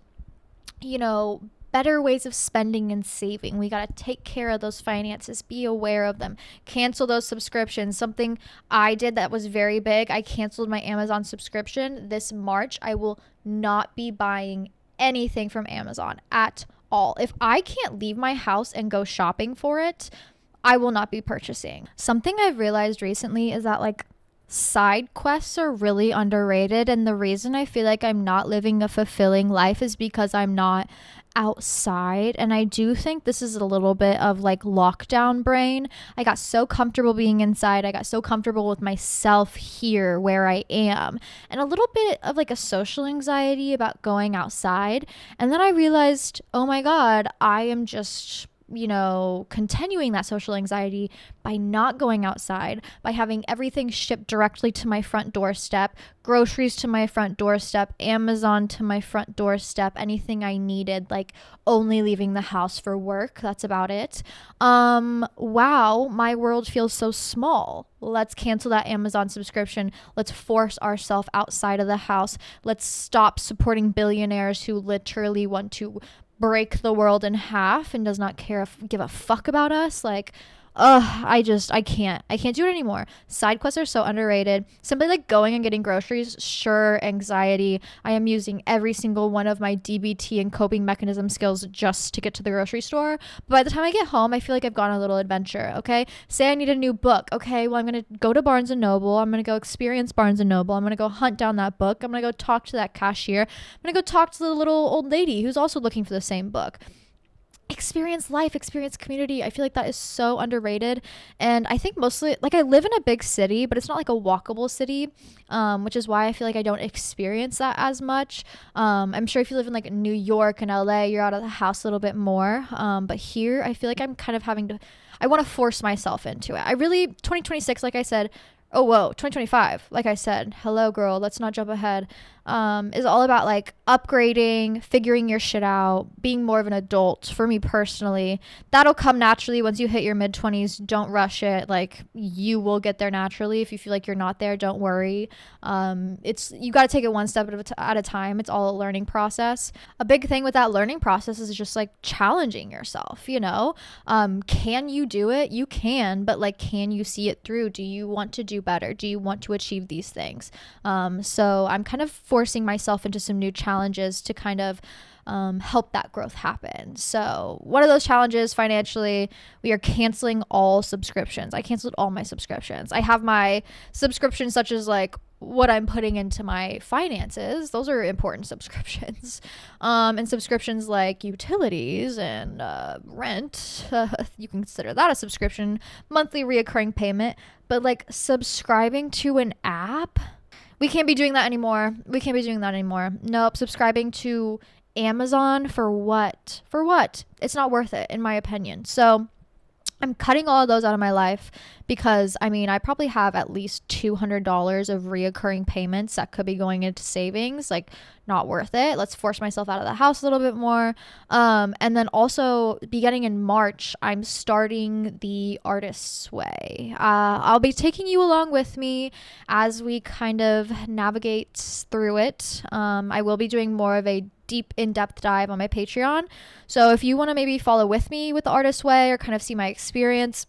better ways of spending and saving. We got to take care of those finances, be aware of them, cancel those subscriptions. Something I did that was very big, I canceled my Amazon subscription this March. I will not be buying anything from Amazon at all. If I can't leave my house and go shopping for it, I will not be purchasing. Something I've realized recently is that like side quests are really underrated, and the reason I feel like I'm not living a fulfilling life is because I'm not outside. And I do think this is a little bit of like lockdown brain. I got so comfortable being inside. I got so comfortable with myself here where I am, and a little bit of like a social anxiety about going outside. And then I realized, oh my God, I am just continuing that social anxiety by not going outside, by having everything shipped directly to my front doorstep, groceries to my front doorstep, Amazon to my front doorstep, anything I needed, like only leaving the house for work. That's about it. Wow, my world feels so small. Let's cancel that Amazon subscription. Let's force ourselves outside of the house. Let's stop supporting billionaires who literally want to break the world in half and does not give a fuck about us. Like, I can't do it anymore. Side quests are so underrated. Simply like going and getting groceries, sure, anxiety. I am using every single one of my DBT and coping mechanism skills just to get to the grocery store. But by the time I get home, I feel like I've gone on a little adventure. Okay, say I need a new book. Okay, well, I'm gonna go to Barnes and Noble. I'm gonna go experience Barnes and Noble. I'm gonna go hunt down that book. I'm gonna go talk to that cashier. I'm gonna go talk to the little old lady who's also looking for the same book. Experience life, experience community. I feel like that is so underrated. And I think mostly, like, I live in a big city, but it's not like a walkable city, which is why I feel like I don't experience that as much. I'm sure if you live in like New York and LA, you're out of the house a little bit more. But here, I feel like I'm kind of I want to force myself into it. 2026, like I said, 2025, like I said, hello girl, let's not jump ahead, is all about like upgrading, figuring your shit out, being more of an adult. For me personally, that'll come naturally once you hit your mid-20s. Don't rush it. Like, you will get there naturally. If you feel like you're not there, don't worry. You got to take it one step at a time. It's all a learning process. A big thing with that learning process is just like challenging yourself. Can you do it? You can, but like, can you see it through? Do you want to do better? Do you want to achieve these things? So I'm kind of forcing myself into some new challenges to kind of help that growth happen. So one of those challenges financially, we are canceling all subscriptions. I canceled all my subscriptions. I have my subscriptions such as like what I'm putting into my finances. Those are important subscriptions. And subscriptions like utilities and rent, you can consider that a subscription, monthly reoccurring payment. But like subscribing to an app, we can't be doing that anymore. Nope. Subscribing to Amazon for what? It's not worth it, in my opinion. So I'm cutting all of those out of my life because, I probably have at least $200 of reoccurring payments that could be going into savings. Like, not worth it. Let's force myself out of the house a little bit more. And then also, beginning in March, I'm starting the Artist's Way. I'll be taking you along with me as we kind of navigate through it. I will be doing more of a deep in-depth dive on my Patreon. So if you want to maybe follow with me with the Artist's Way or kind of see my experience,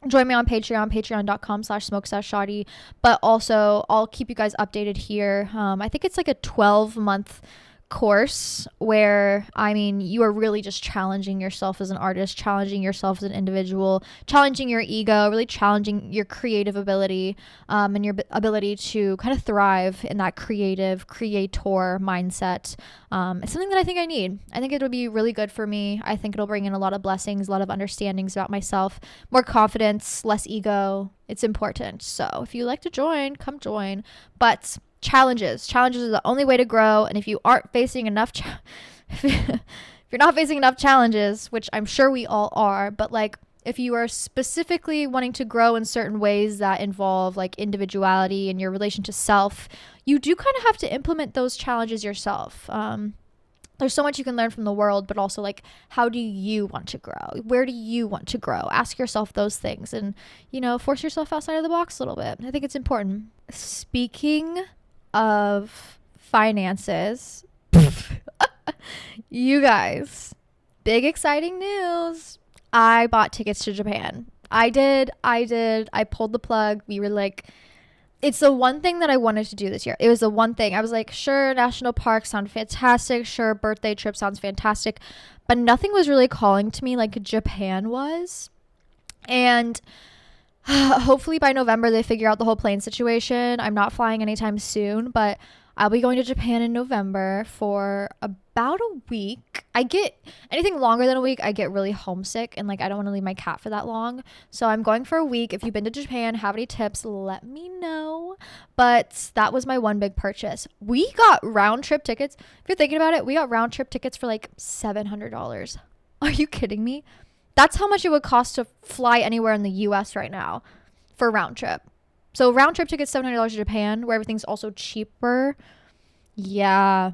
join me on Patreon, patreon.com/smokesashshoddy. But also, I'll keep you guys updated here. I think it's like a 12-month course where, you are really just challenging yourself as an artist, challenging yourself as an individual, challenging your ego, really challenging your creative ability, and your ability to kind of thrive in that creator mindset. It's something that I think I need. I think it'll be really good for me. I think it'll bring in a lot of blessings, a lot of understandings about myself, more confidence, less ego. It's important. So if you like to join, come join. But challenges are the only way to grow. And if you aren't facing enough if you're not facing enough challenges, which I'm sure we all are, but like, if you are specifically wanting to grow in certain ways that involve like individuality and your relation to self, you do kind of have to implement those challenges yourself. There's so much you can learn from the world, but also like, how do you want to grow? Where do you want to grow? Ask yourself those things and, you know, force yourself outside of the box a little bit. I think it's important. Speaking of finances, you guys, big exciting news. I bought tickets to Japan. I did. I pulled the plug. We were like, it's the one thing that I wanted to do this year. It was the one thing. I was like, sure, national parks sound fantastic. Sure, birthday trip sounds fantastic. But nothing was really calling to me like Japan was. And hopefully by November they figure out the whole plane situation. I'm not flying anytime soon, but I'll be going to Japan in November for about a week. I get anything longer than a week, I get really homesick and like I don't want to leave my cat for that long. So I'm going for a week. If you've been to Japan, have any tips, let me know. But that was my one big purchase. We got round trip tickets. If you're thinking about it, we got round trip tickets for like $700. Are you kidding me? That's how much it would cost to fly anywhere in the US right now for round trip. So round trip tickets, $700 to Japan, where everything's also cheaper. Yeah.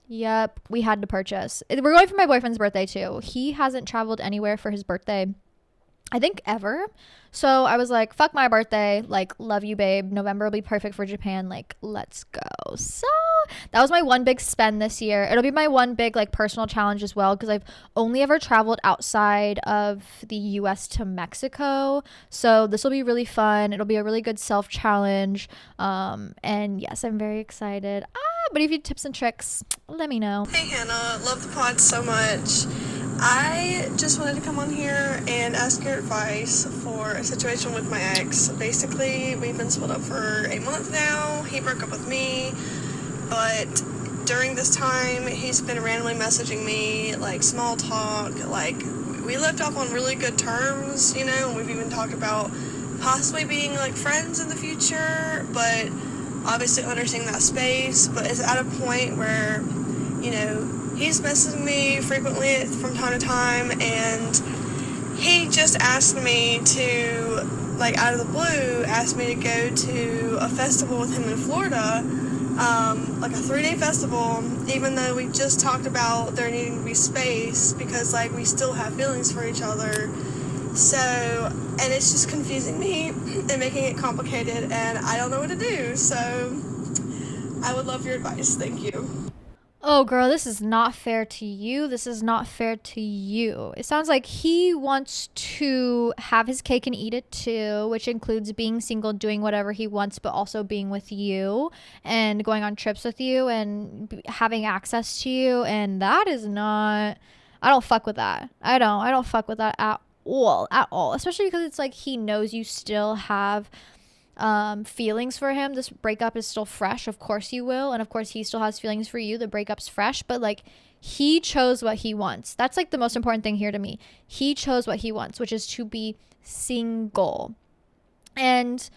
Yep. We had to purchase. We're going for my boyfriend's birthday too. He hasn't traveled anywhere for his birthday, I think, ever. So I was like, fuck my birthday. Like, love you, babe. November will be perfect for Japan. Like, let's go. So that was my one big spend this year. It'll be my one big, like, personal challenge as well, because I've only ever traveled outside of the US to Mexico. So this will be really fun. It'll be a really good self challenge. And yes, I'm very excited. But if you have tips and tricks, let me know. Hey Hannah, love the pod so much. I just wanted to come on here and ask your advice for a situation with my ex. Basically, we've been split up for a month now. He broke up with me, but during this time, he's been randomly messaging me, like, small talk. Like, we left off on really good terms, you know, and we've even talked about possibly being, like, friends in the future, but obviously understanding that space. But it's at a point where, you know, he's messaging me frequently from time to time, and he just asked me to, like, out of the blue, asked me to go to a festival with him in Florida, like a 3-day festival, even though we just talked about there needing to be space because, like, we still have feelings for each other. So, and it's just confusing me and making it complicated, and I don't know what to do. So I would love your advice. Thank you. Oh, girl, this is not fair to you. This is not fair to you. It sounds like he wants to have his cake and eat it too, which includes being single, doing whatever he wants, but also being with you and going on trips with you and having access to you. And that is not, I don't fuck with that. I don't fuck with that at all. Especially because it's like he knows you still have feelings for him. This breakup is still fresh. Of course you will, and of course he still has feelings for you. The breakup's fresh, but like he chose what he wants. That's like the most important thing here to me. He chose what he wants, which is to be single. And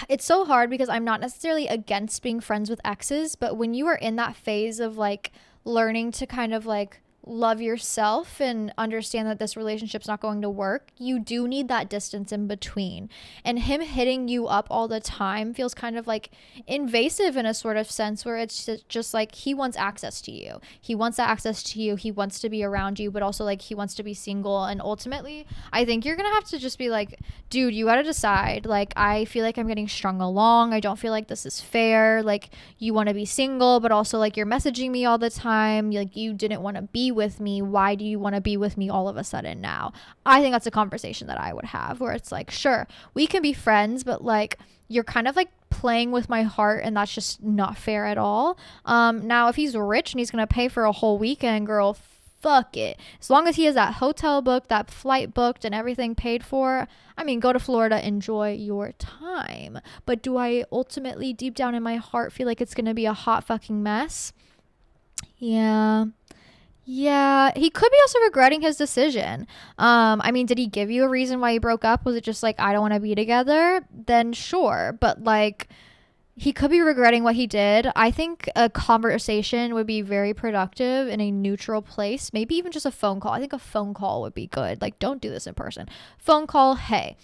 it's so hard because I'm not necessarily against being friends with exes, but when you are in that phase of like learning to kind of like love yourself and understand that this relationship's not going to work, you do need that distance in between. And him hitting you up all the time feels kind of like invasive in a sort of sense where it's just like he wants access to you. He wants that access to you. He wants to be around you, but also like he wants to be single. And ultimately, I think you're gonna have to just be like, dude, you gotta decide. Like, I feel like I'm getting strung along. I don't feel like this is fair. Like, you want to be single, but also like you're messaging me all the time. Like, you didn't want to be with me. Why do you want to be with me all of a sudden now? I think that's a conversation that I would have where it's like, sure, we can be friends, but like you're kind of like playing with my heart, and that's just not fair at all. Now if he's rich and he's gonna pay for a whole weekend, girl, fuck it. As long as he has that hotel booked, that flight booked, and everything paid for, I mean, go to Florida, enjoy your time. But do I ultimately deep down in my heart feel like it's gonna be a hot fucking mess? Yeah, he could be also regretting his decision. I mean, did he give you a reason why you broke up? Was it just like, I don't want to be together? Then sure. But like, he could be regretting what he did. I think a conversation would be very productive in a neutral place. Maybe even just a phone call. I think a phone call would be good. Like, don't do this in person. Phone call, hey,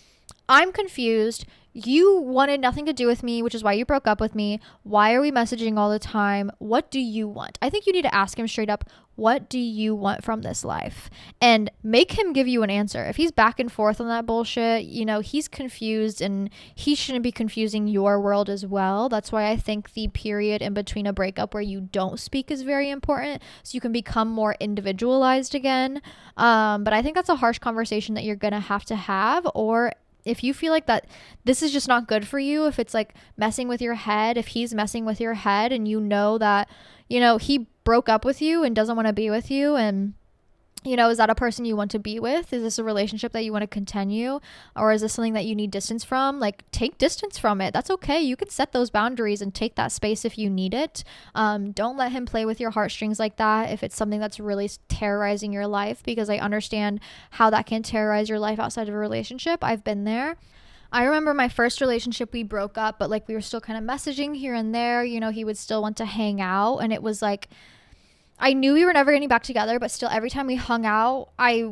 I'm confused. You wanted nothing to do with me, which is why you broke up with me. Why are we messaging all the time? What do you want? I think you need to ask him straight up, what do you want from this life? And make him give you an answer. If he's back and forth on that bullshit, you know, he's confused and he shouldn't be confusing your world as well. That's why I think the period in between a breakup where you don't speak is very important so you can become more individualized again. But I think that's a harsh conversation that you're going to have, or if you feel like that this is just not good for you, if it's like messing with your head, if he's messing with your head and you know that, you know, he broke up with you and doesn't want to be with you, and you know, is that a person you want to be with? Is this a relationship that you want to continue? Or is this something that you need distance from? Like, take distance from it. That's okay. You can set those boundaries and take that space if you need it. Don't let him play with your heartstrings like that if it's something that's really terrorizing your life, because I understand how that can terrorize your life outside of a relationship. I've been there. I remember my first relationship, we broke up, but like we were still kind of messaging here and there. You know, he would still want to hang out, and it was like, I knew we were never getting back together, but still every time we hung out, I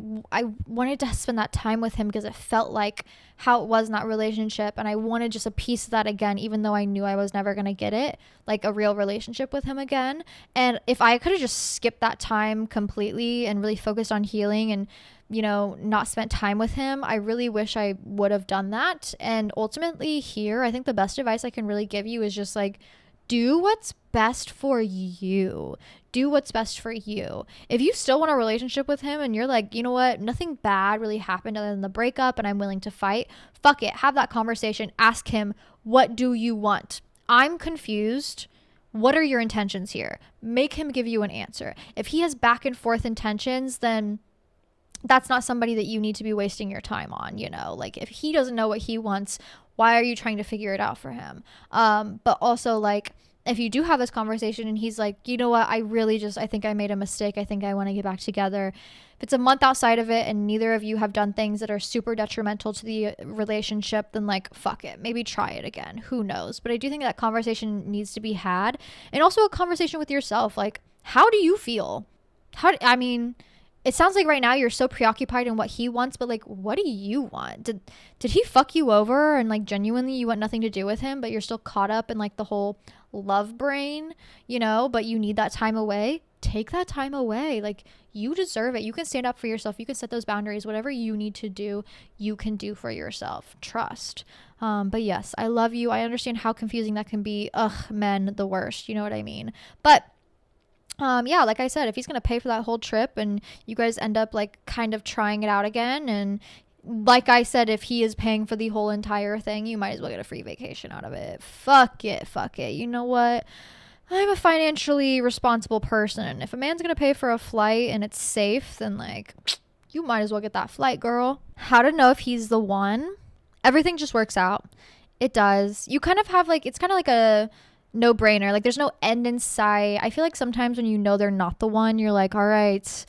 wanted to spend that time with him because it felt like how it was in that relationship. And I wanted just a piece of that again, even though I knew I was never going to get it, like a real relationship with him again. And if I could have just skipped that time completely and really focused on healing and, you know, not spent time with him, I really wish I would have done that. And ultimately here, I think the best advice I can really give you is just like, do what's best for you. Do what's best for you. If you still want a relationship with him and you're like, you know what, nothing bad really happened other than the breakup and I'm willing to fight, fuck it. Have that conversation. Ask him, what do you want? I'm confused. What are your intentions here? Make him give you an answer. If he has back and forth intentions, then that's not somebody that you need to be wasting your time on, you know? Like, if he doesn't know what he wants, why are you trying to figure it out for him? But also, like, if you do have this conversation and he's like, you know what, I think I made a mistake. I think I want to get back together. If it's a month outside of it and neither of you have done things that are super detrimental to the relationship, then like, fuck it. Maybe try it again. Who knows? But I do think that conversation needs to be had. And also a conversation with yourself. Like, how do you feel? It sounds like right now you're so preoccupied in what he wants, but like, what do you want? Did he fuck you over and like genuinely you want nothing to do with him, but you're still caught up in like the whole love brain, you know, but you need that time away? Take that time away. Like, you deserve it. You can stand up for yourself. You can set those boundaries. Whatever you need to do, you can do for yourself. Trust. But yes, I love you. I understand how confusing that can be. Ugh, men, the worst. You know what I mean? But yeah, like I said, if he's gonna pay for that whole trip and you guys end up like kind of trying it out again, and like I said, if he is paying for the whole entire thing, you might as well get a free vacation out of it. Fuck it. You know what? I'm a financially responsible person. If a man's gonna pay for a flight and it's safe, then like, you might as well get that flight, girl. How to know if he's the one? Everything just works out. It does. You kind of have like, it's kind of like a no-brainer. Like, there's no end in sight. I feel like sometimes when you know they're not the one, you're like, all right,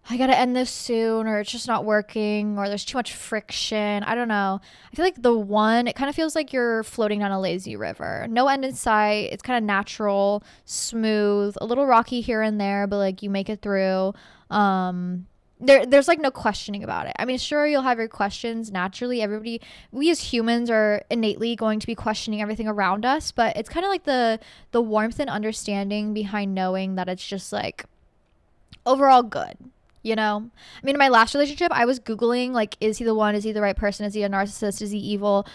I gotta end this soon, or it's just not working, or there's too much friction. I don't know. I feel like the one, it kind of feels like you're floating down a lazy river. No end in sight. It's kind of natural, smooth, a little rocky here and there, but like you make it through. There's like no questioning about it. I mean, sure, you'll have your questions naturally. We as humans are innately going to be questioning everything around us, but it's kind of like the warmth and understanding behind knowing that it's just like overall good, you know? I mean, in my last relationship, I was Googling like, is he the one? Is he the right person? Is he a narcissist? Is he evil?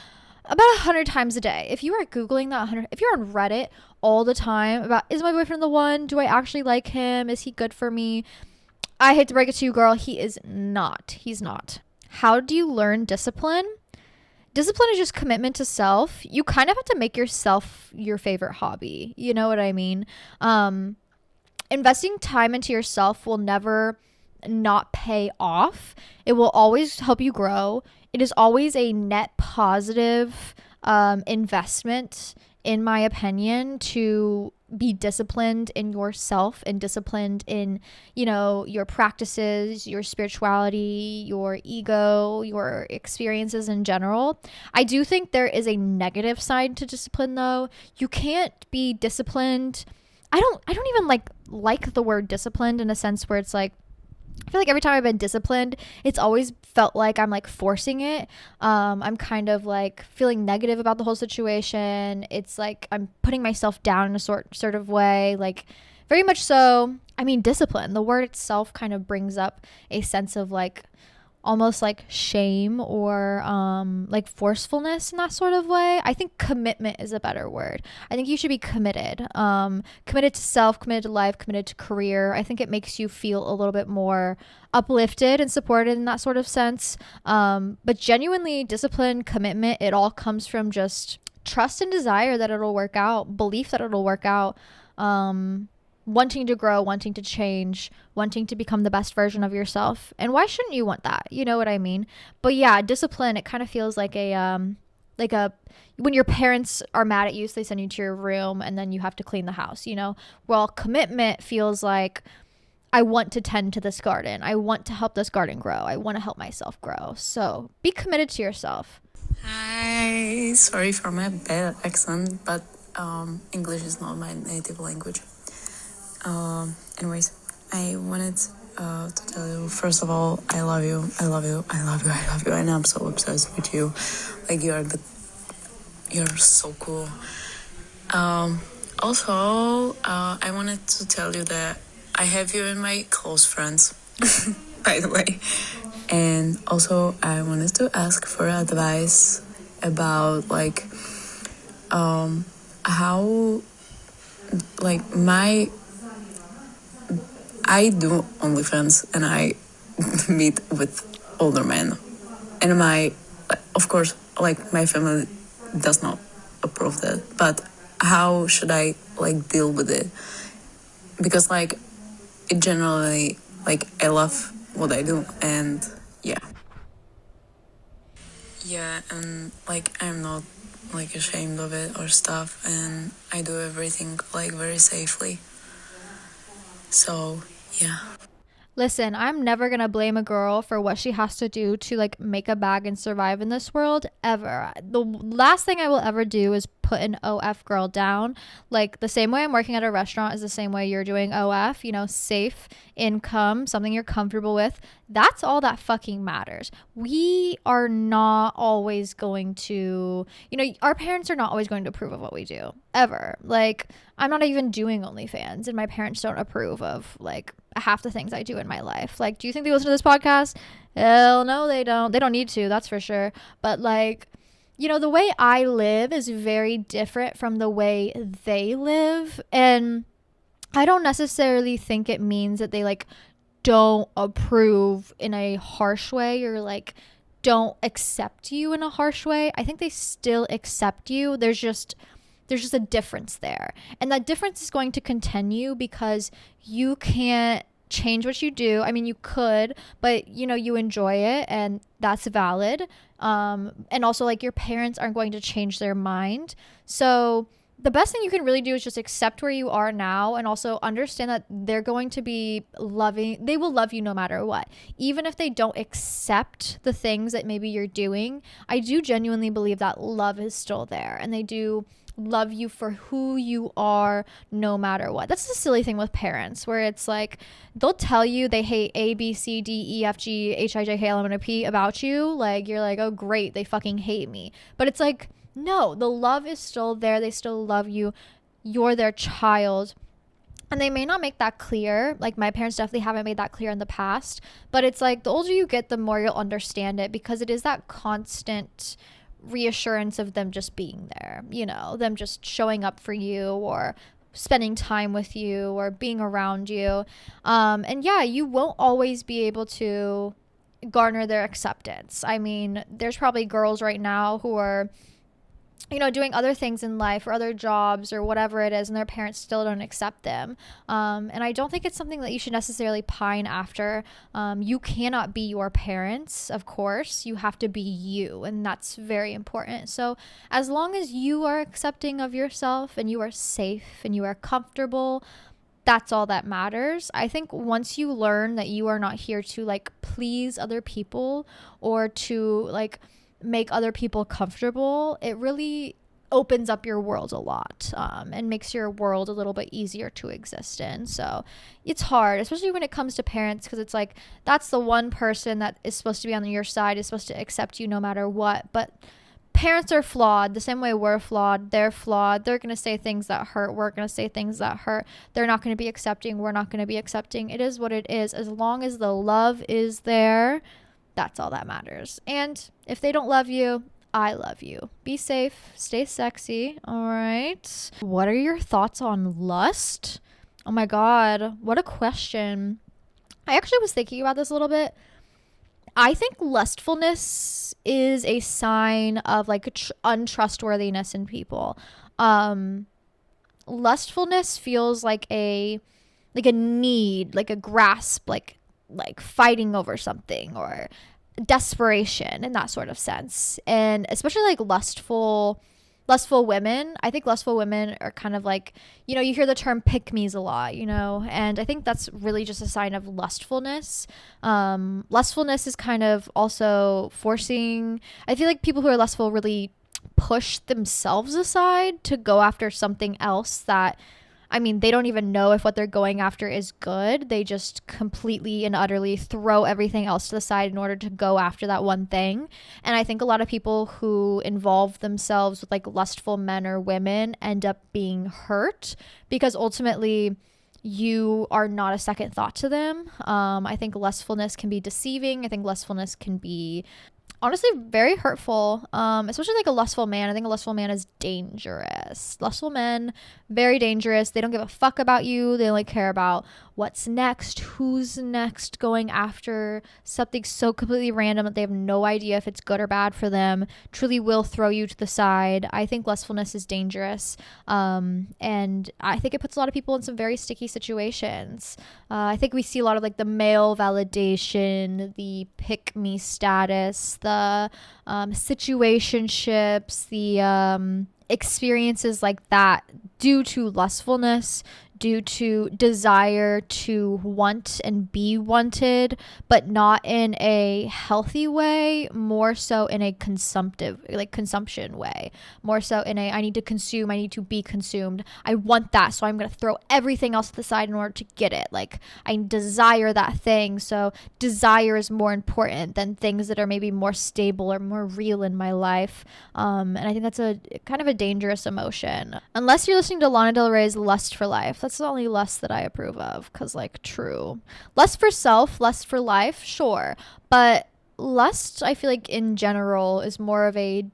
About 100 times a day. If you are Googling that if you're on Reddit all the time about, is my boyfriend the one? Do I actually like him? Is he good for me? I hate to break it to you, girl. He is not. He's not. How do you learn discipline? Discipline is just commitment to self. You kind of have to make yourself your favorite hobby. You know what I mean? Investing time into yourself will never not pay off. It will always help you grow. It is always a net positive investment, in my opinion, to be disciplined in yourself and disciplined in, you know, your practices, your spirituality, your ego, your experiences in general. I do think there is a negative side to discipline though. You can't be disciplined. I don't even like the word disciplined in a sense where it's like I feel like every time I've been disciplined, it's always felt like I'm like forcing it. I'm kind of like feeling negative about the whole situation. It's like I'm putting myself down in a sort of way, like very much so. I mean, discipline. The word itself kind of brings up a sense of like almost like shame or like forcefulness in that sort of way. I think commitment is a better word. I think you should be committed. Committed to self, committed to life, committed to career. I think it makes you feel a little bit more uplifted and supported in that sort of sense. But genuinely discipline, commitment, it all comes from just trust and desire that it'll work out, belief that it'll work out. Wanting to grow, wanting to change, wanting to become the best version of yourself. And why shouldn't you want that? You know what I mean? But yeah, discipline, it kind of feels like a when your parents are mad at you, so they send you to your room and then you have to clean the house, you know? Well, commitment feels like I want to tend to this garden. I want to help this garden grow. I want to help myself grow. So be committed to yourself. Hi, sorry for my bad accent, but English is not my native language. Anyways, I wanted to tell you, first of all, I love you, I love you, I love you, I love you, and I'm so obsessed with you. Like, you're so cool. Also, I wanted to tell you that I have you in my close friends, by the way. And also, I wanted to ask for advice about, like, how, like, I do OnlyFans and I meet with older men, and of course, like, my family does not approve that, but how should I like deal with it? Because like it generally, like, I love what I do, and yeah, and like I'm not like ashamed of it or stuff, and I do everything like very safely. So yeah. Listen, I'm never going to blame a girl for what she has to do to like make a bag and survive in this world ever. The last thing I will ever do is put an OF girl down. Like the same way I'm working at a restaurant is the same way you're doing OF, you know, safe income, something you're comfortable with. That's all that fucking matters. We are not always going to, you know, our parents are not always going to approve of what we do ever. Like I'm not even doing OnlyFans and my parents don't approve of like half the things I do in my life. Like, do you think they listen to this podcast? Hell no, they don't. They don't need to, that's for sure. But like, you know, the way I live is very different from the way they live. And I don't necessarily think it means that they like don't approve in a harsh way or like don't accept you in a harsh way. I think they still accept you. There's just a difference there. And that difference is going to continue because you can't change what you do. I mean, you could, but you know, you enjoy it and that's valid. And also like your parents aren't going to change their mind. So the best thing you can really do is just accept where you are now and also understand that they're going to be loving. They will love you no matter what. Even if they don't accept the things that maybe you're doing, I do genuinely believe that love is still there and they do love you for who you are no matter what. That's the silly thing with parents where it's like they'll tell you they hate A, B, C, D, E, F, G, H, I, J, K, L, M, N, O, P about you. Like you're like, oh great, they fucking hate me. But it's like, no, the love is still there. They still love you. You're their child. And they may not make that clear. Like my parents definitely haven't made that clear in the past. But it's like the older you get, the more you'll understand it because it is that constant reassurance of them just being there, you know, them just showing up for you or spending time with you or being around you. And yeah, you won't always be able to garner their acceptance. I mean, there's probably girls right now who are doing other things in life or other jobs or whatever it is, and their parents still don't accept them. And I don't think it's something that you should necessarily pine after. You cannot be your parents, of course. You have to be you, and that's very important. So as long as you are accepting of yourself and you are safe and you are comfortable, that's all that matters. I think once you learn that you are not here to like please other people or to like make other people comfortable, it really opens up your world a lot, and makes your world a little bit easier to exist in. So it's hard, especially when it comes to parents, because it's like that's the one person that is supposed to be on your side, is supposed to accept you no matter what. But parents are flawed the same way we're flawed. They're flawed. They're going to say things that hurt. We're going to say things that hurt. They're not going to be accepting. We're not going to be accepting. It is what it is. As long as the love is there, that's all that matters. And if they don't love you, I love you. Be safe. Stay sexy. All right. What are your thoughts on lust? Oh my God. What a question. I actually was thinking about this a little bit. I think lustfulness is a sign of like untrustworthiness in people. Lustfulness feels like a need, like a grasp, like fighting over something or desperation in that sort of sense. And especially like lustful women, I think lustful women are kind of like, you hear the term pick-me's a lot, and I think that's really just a sign of lustfulness. Lustfulness is kind of also forcing, I feel like people who are lustful really push themselves aside to go after something else that, they don't even know if what they're going after is good. They just completely and utterly throw everything else to the side in order to go after that one thing. And I think a lot of people who involve themselves with like lustful men or women end up being hurt because ultimately you are not a second thought to them. I think lustfulness can be deceiving. I think lustfulness can be honestly very hurtful, especially like a lustful man. I think a lustful man is dangerous. Lustful men, very dangerous. They don't give a fuck about you. They only care about what's next, who's next, going after something so completely random that they have no idea if it's good or bad for them, truly will throw you to the side. I think lustfulness is dangerous, and I think it puts a lot of people in some very sticky situations. I think we see a lot of like the male validation, the pick-me status, the situationships, the experiences like that due to lustfulness, due to desire to want and be wanted, but not in a healthy way, more so in a consumption way, more so in a I need to consume, I need to be consumed, I want that, so I'm going to throw everything else to the side in order to get it. Like I desire that thing, so desire is more important than things that are maybe more stable or more real in my life. And I think that's a kind of a dangerous emotion, unless you're listening to Lana Del Rey's Lust for Life. That's the only lust that I approve of, because like true lust for self, lust for life, sure, but lust I feel like in general is more of a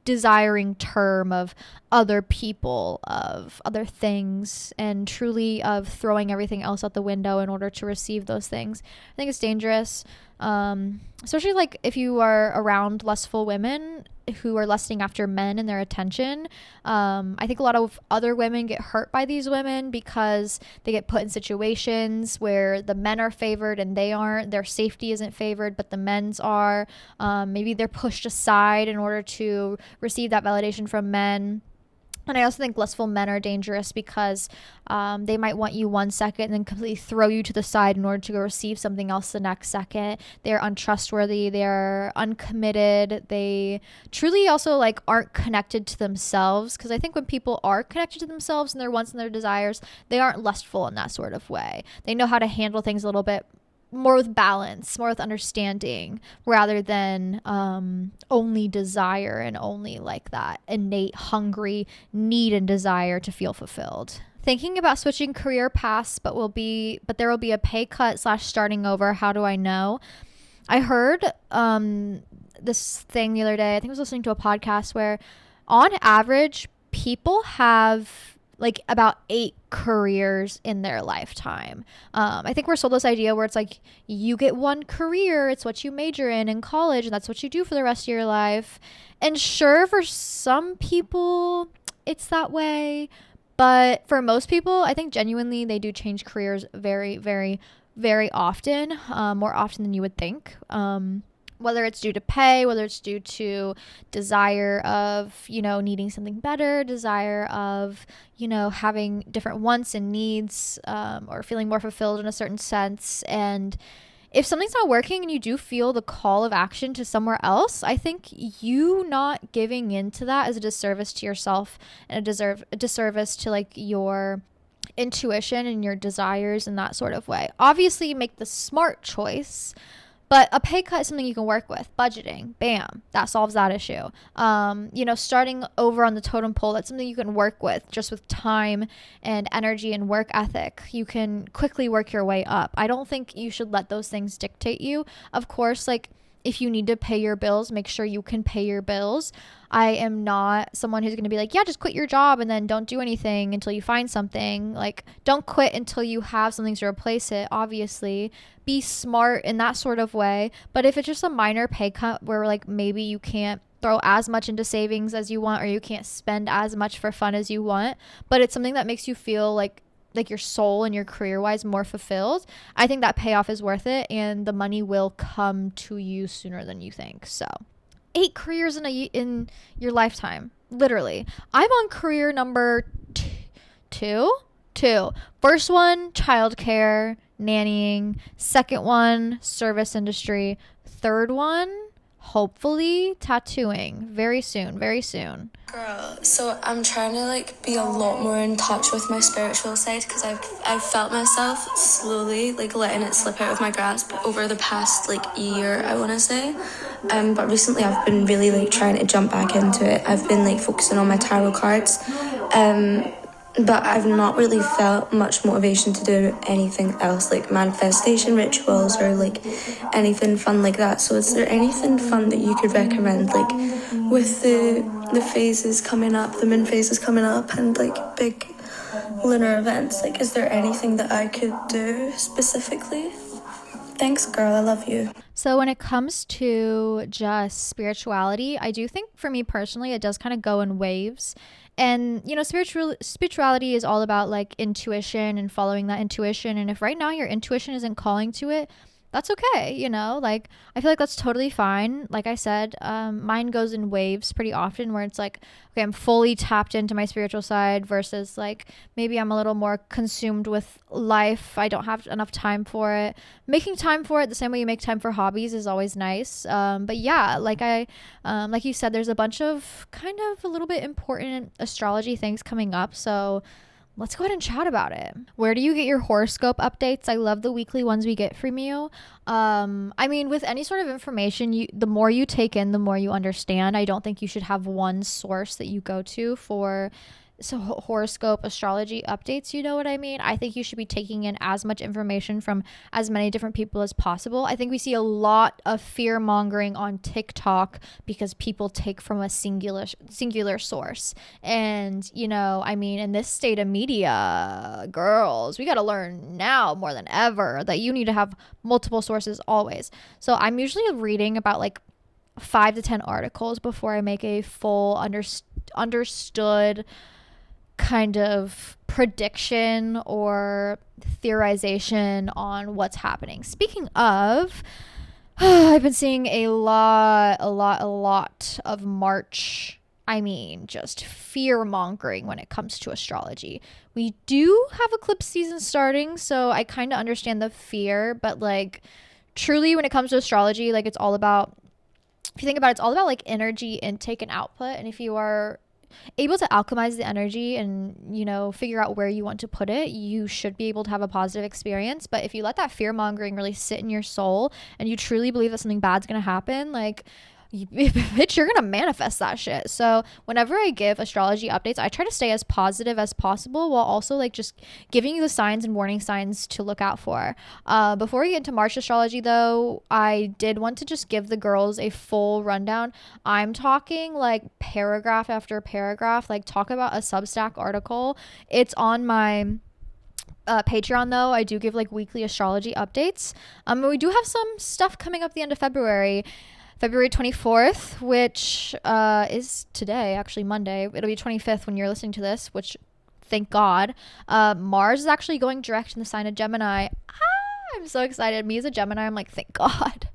desiring term of other people, of other things, and truly of throwing everything else out the window in order to receive those things. I think it's dangerous, especially like if you are around lustful women who are lusting after men and their attention. I think a lot of other women get hurt by these women because they get put in situations where the men are favored and they aren't. Their safety isn't favored, but the men's are. Maybe they're pushed aside in order to receive that validation from men. And I also think lustful men are dangerous because they might want you one second and then completely throw you to the side in order to go receive something else the next second. They're untrustworthy. They're uncommitted. They truly also like aren't connected to themselves, because I think when people are connected to themselves and their wants and their desires, they aren't lustful in that sort of way. They know how to handle things a little bit more with balance, more with understanding, rather than only desire and only like that innate hungry need and desire to feel fulfilled. Thinking about switching career paths, but there will be a pay cut / starting over. How do I know? I heard this thing the other day. I think I was listening to a podcast where on average people have like about 8 careers in their lifetime. I think we're sold this idea where it's like you get one career, it's what you major in college, and that's what you do for the rest of your life. And sure, for some people it's that way, but for most people, I think genuinely they do change careers very, very, very often, more often than you would think. Whether it's due to pay, whether it's due to desire of, needing something better, desire of, having different wants and needs, or feeling more fulfilled in a certain sense. And if something's not working and you do feel the call of action to somewhere else, I think you not giving into that is a disservice to yourself and a disservice to like your intuition and your desires in that sort of way. Obviously, you make the smart choice, but a pay cut is something you can work with. Budgeting, bam, that solves that issue. Starting over on the totem pole, that's something you can work with just with time and energy and work ethic. You can quickly work your way up. I don't think you should let those things dictate you. Of course, like if you need to pay your bills, make sure you can pay your bills. I am not someone who's going to be like, yeah, just quit your job and then don't do anything until you find something. Like, don't quit until you have something to replace it, obviously. Be smart in that sort of way. But if it's just a minor pay cut where like maybe you can't throw as much into savings as you want, or you can't spend as much for fun as you want, but it's something that makes you feel like your soul and your career wise more fulfilled, I think that payoff is worth it, and the money will come to you sooner than you think. So 8 careers in your lifetime, literally. I'm on career number two. First one, childcare, nannying. Second one, service industry. Third one, hopefully tattooing. Very soon. Girl, so I'm trying to like be a lot more in touch with my spiritual side, because I've felt myself slowly like letting it slip out of my grasp over the past like year, I want to say. But recently I've been really like trying to jump back into it. I've been like focusing on my tarot cards. But I've not really felt much motivation to do anything else, like manifestation rituals or like anything fun like that. So is there anything fun that you could recommend, like with the phases coming up, the moon phases coming up, and like big lunar events? Like, is there anything that I could do specifically? Thanks, girl. I love you. So when it comes to just spirituality, I do think for me personally, it does kind of go in waves. And, spirituality is all about like intuition and following that intuition. And if right now your intuition isn't calling to it, that's okay. Like I feel like that's totally fine. Like I said, mine goes in waves pretty often where it's like, okay, I'm fully tapped into my spiritual side versus like maybe I'm a little more consumed with life. I don't have enough time for it. Making time for it the same way you make time for hobbies is always nice. But yeah, like like you said, there's a bunch of kind of a little bit important astrology things coming up. So let's go ahead and chat about it. Where do you get your horoscope updates? I love the weekly ones we get from you. With any sort of information, the more you take in, the more you understand. I don't think you should have one source that you go to for horoscope astrology updates, you know what I mean? I think you should be taking in as much information from as many different people as possible. I think we see a lot of fear mongering on TikTok because people take from a singular source. And in this state of media, girls, we got to learn now more than ever that you need to have multiple sources always. So I'm usually reading about like 5 to 10 articles before I make a full understood kind of prediction or theorization on what's happening. Speaking of, I've been seeing a lot of March. Just fear mongering when it comes to astrology. We do have eclipse season starting, so I kind of understand the fear, but like truly when it comes to astrology, like it's all about, if you think about it, it's all about like energy intake and output. And if you are able to alchemize the energy and figure out where you want to put it, you should be able to have a positive experience. But if you let that fear mongering really sit in your soul and you truly believe that something bad's going to happen, like bitch, you're gonna manifest that shit. So whenever I give astrology updates, I try to stay as positive as possible while also like just giving you the signs and warning signs to look out for. Before we get into March astrology though, I did want to just give the girls a full rundown. I'm talking like paragraph after paragraph, like talk about a Substack article. It's on my Patreon though. I do give like weekly astrology updates. We do have some stuff coming up the end of February 24th, which is today, actually Monday. It'll be 25th when you're listening to this, which thank God. Mars is actually going direct in the sign of Gemini. I'm so excited. Me as a Gemini, I'm like, thank God.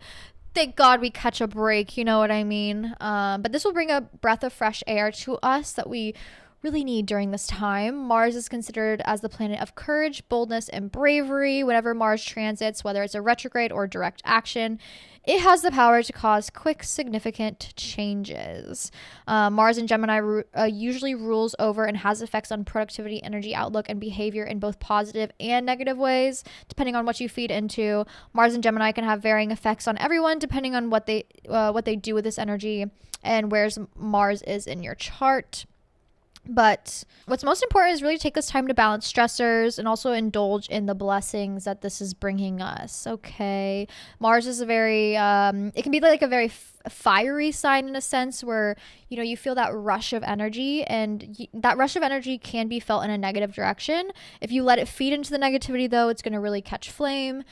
Thank God we catch a break, you know what I mean? But this will bring a breath of fresh air to us that we really need during this time. Mars is considered as the planet of courage, boldness, and bravery. Whenever Mars transits, whether it's a retrograde or direct action, it has the power to cause quick, significant changes. Mars in Gemini usually rules over and has effects on productivity, energy, outlook, and behavior in both positive and negative ways, depending on what you feed into. Mars in Gemini can have varying effects on everyone, depending on what they do with this energy and where Mars is in your chart. But what's most important is really take this time to balance stressors and also indulge in the blessings that this is bringing us. Okay. Mars is a very, it can be like a very fiery sign in a sense where, you know, you feel that rush of energy, and that rush of energy can be felt in a negative direction. If you let it feed into the negativity though, it's going to really catch flame.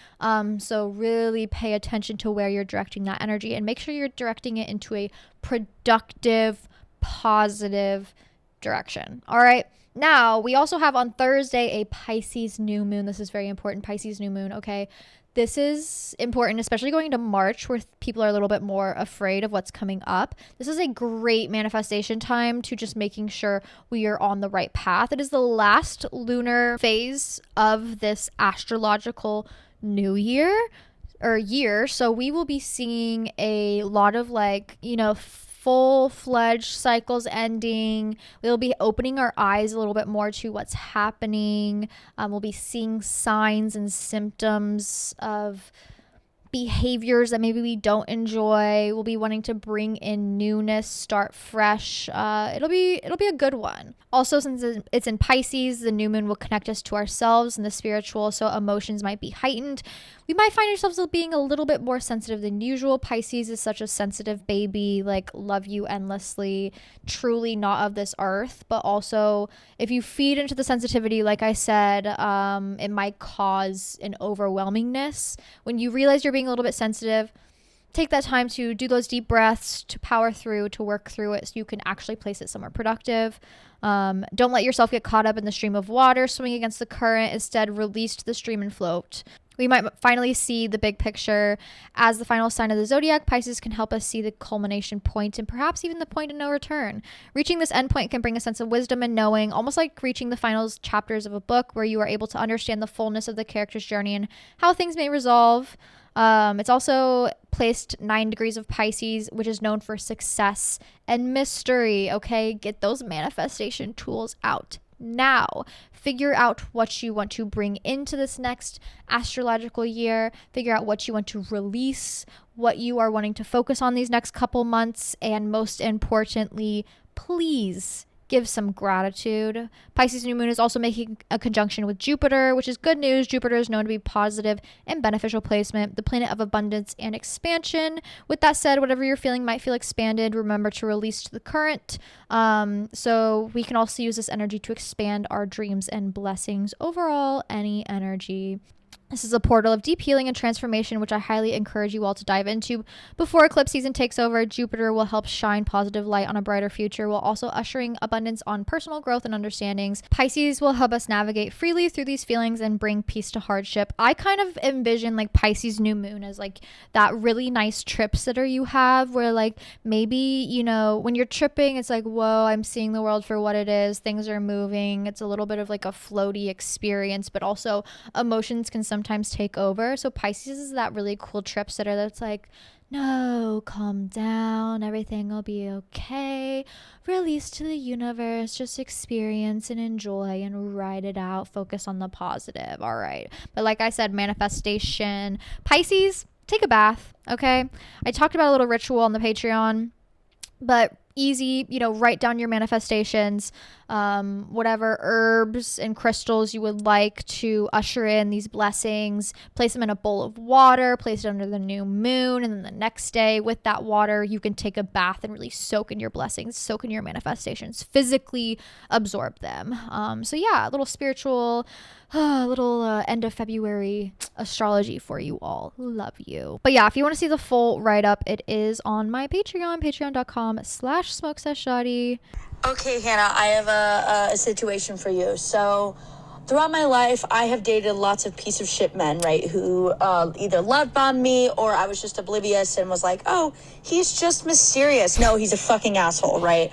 So really pay attention to where you're directing that energy and make sure you're directing it into a productive, positive direction. All right. Now, we also have on Thursday a Pisces new moon. This is very important. Pisces new moon. Okay. This is important, especially going into March where people are a little bit more afraid of what's coming up. This is a great manifestation time to just making sure we are on the right path. It is the last lunar phase of this astrological new year. So we will be seeing a lot of like, you know, full-fledged cycles ending. We'll be opening our eyes a little bit more to what's happening. We'll be seeing signs and symptoms of behaviors that maybe we don't enjoy. We'll be wanting to bring in newness, start fresh. It'll be a good one. Also, since it's in Pisces, the new moon will connect us to ourselves and the spiritual, so emotions might be heightened. We might find ourselves being a little bit more sensitive than usual. Pisces is such a sensitive baby, like love you endlessly, truly not of this earth. But also, if you feed into the sensitivity, like I said, it might cause an overwhelmingness. When you realize you're being a little bit sensitive, take that time to do those deep breaths, to power through, to work through it so you can actually place it somewhere productive. Don't let yourself get caught up in the stream of water, swing against the current. Instead, release to the stream and float. We might finally see the big picture. As the final sign of the zodiac, Pisces can help us see the culmination point and perhaps even the point of no return. Reaching this end point can bring a sense of wisdom and knowing, almost like reaching the final chapters of a book where you are able to understand the fullness of the character's journey and how things may resolve. It's also placed 9 degrees of Pisces, which is known for success and mystery. Okay, get those manifestation tools out now. Figure out what you want to bring into this next astrological year. Figure out what you want to release, what you are wanting to focus on these next couple months, and most importantly, please give some gratitude. Pisces new moon is also making a conjunction with Jupiter, which is good news. Jupiter is known to be positive and beneficial placement, the planet of abundance and expansion. With that said, whatever you're feeling might feel expanded. Remember to release to the current. So we can also use this energy to expand our dreams and blessings. Overall, any energy. This is a portal of deep healing and transformation, which I highly encourage you all to dive into. Before eclipse season takes over, Jupiter will help shine positive light on a brighter future, while also ushering abundance on personal growth and understandings. Pisces will help us navigate freely through these feelings and bring peace to hardship. I kind of envision like Pisces new moon as like that really nice trip sitter you have where like maybe, you know, when you're tripping, it's like, whoa, I'm seeing the world for what it is. Things are moving. It's a little bit of like a floaty experience, but also emotions can sometimes take over. So Pisces is that really cool trip sitter that's like, no, calm down, everything will be okay, release to the universe, just experience and enjoy and ride it out, focus on the positive. All right, but like I said, manifestation. Pisces, take a bath, okay? I talked about a little ritual on the Patreon, but easy, write down your manifestations, whatever herbs and crystals you would like to usher in these blessings, place them in a bowl of water, place it under the new moon, and then the next day with that water you can take a bath and really soak in your blessings, soak in your manifestations, physically absorb them. So yeah, a little spiritual, end of February astrology for you all. Love you. But yeah, if you want to see the full write-up, it is on my Patreon, patreon.com/smokeseshotty. Okay, Hannah, I have a situation for you. So, throughout my life, I have dated lots of piece of shit men, right, who either love bombed me or I was just oblivious and was like, oh, he's just mysterious. No, he's a fucking asshole, right?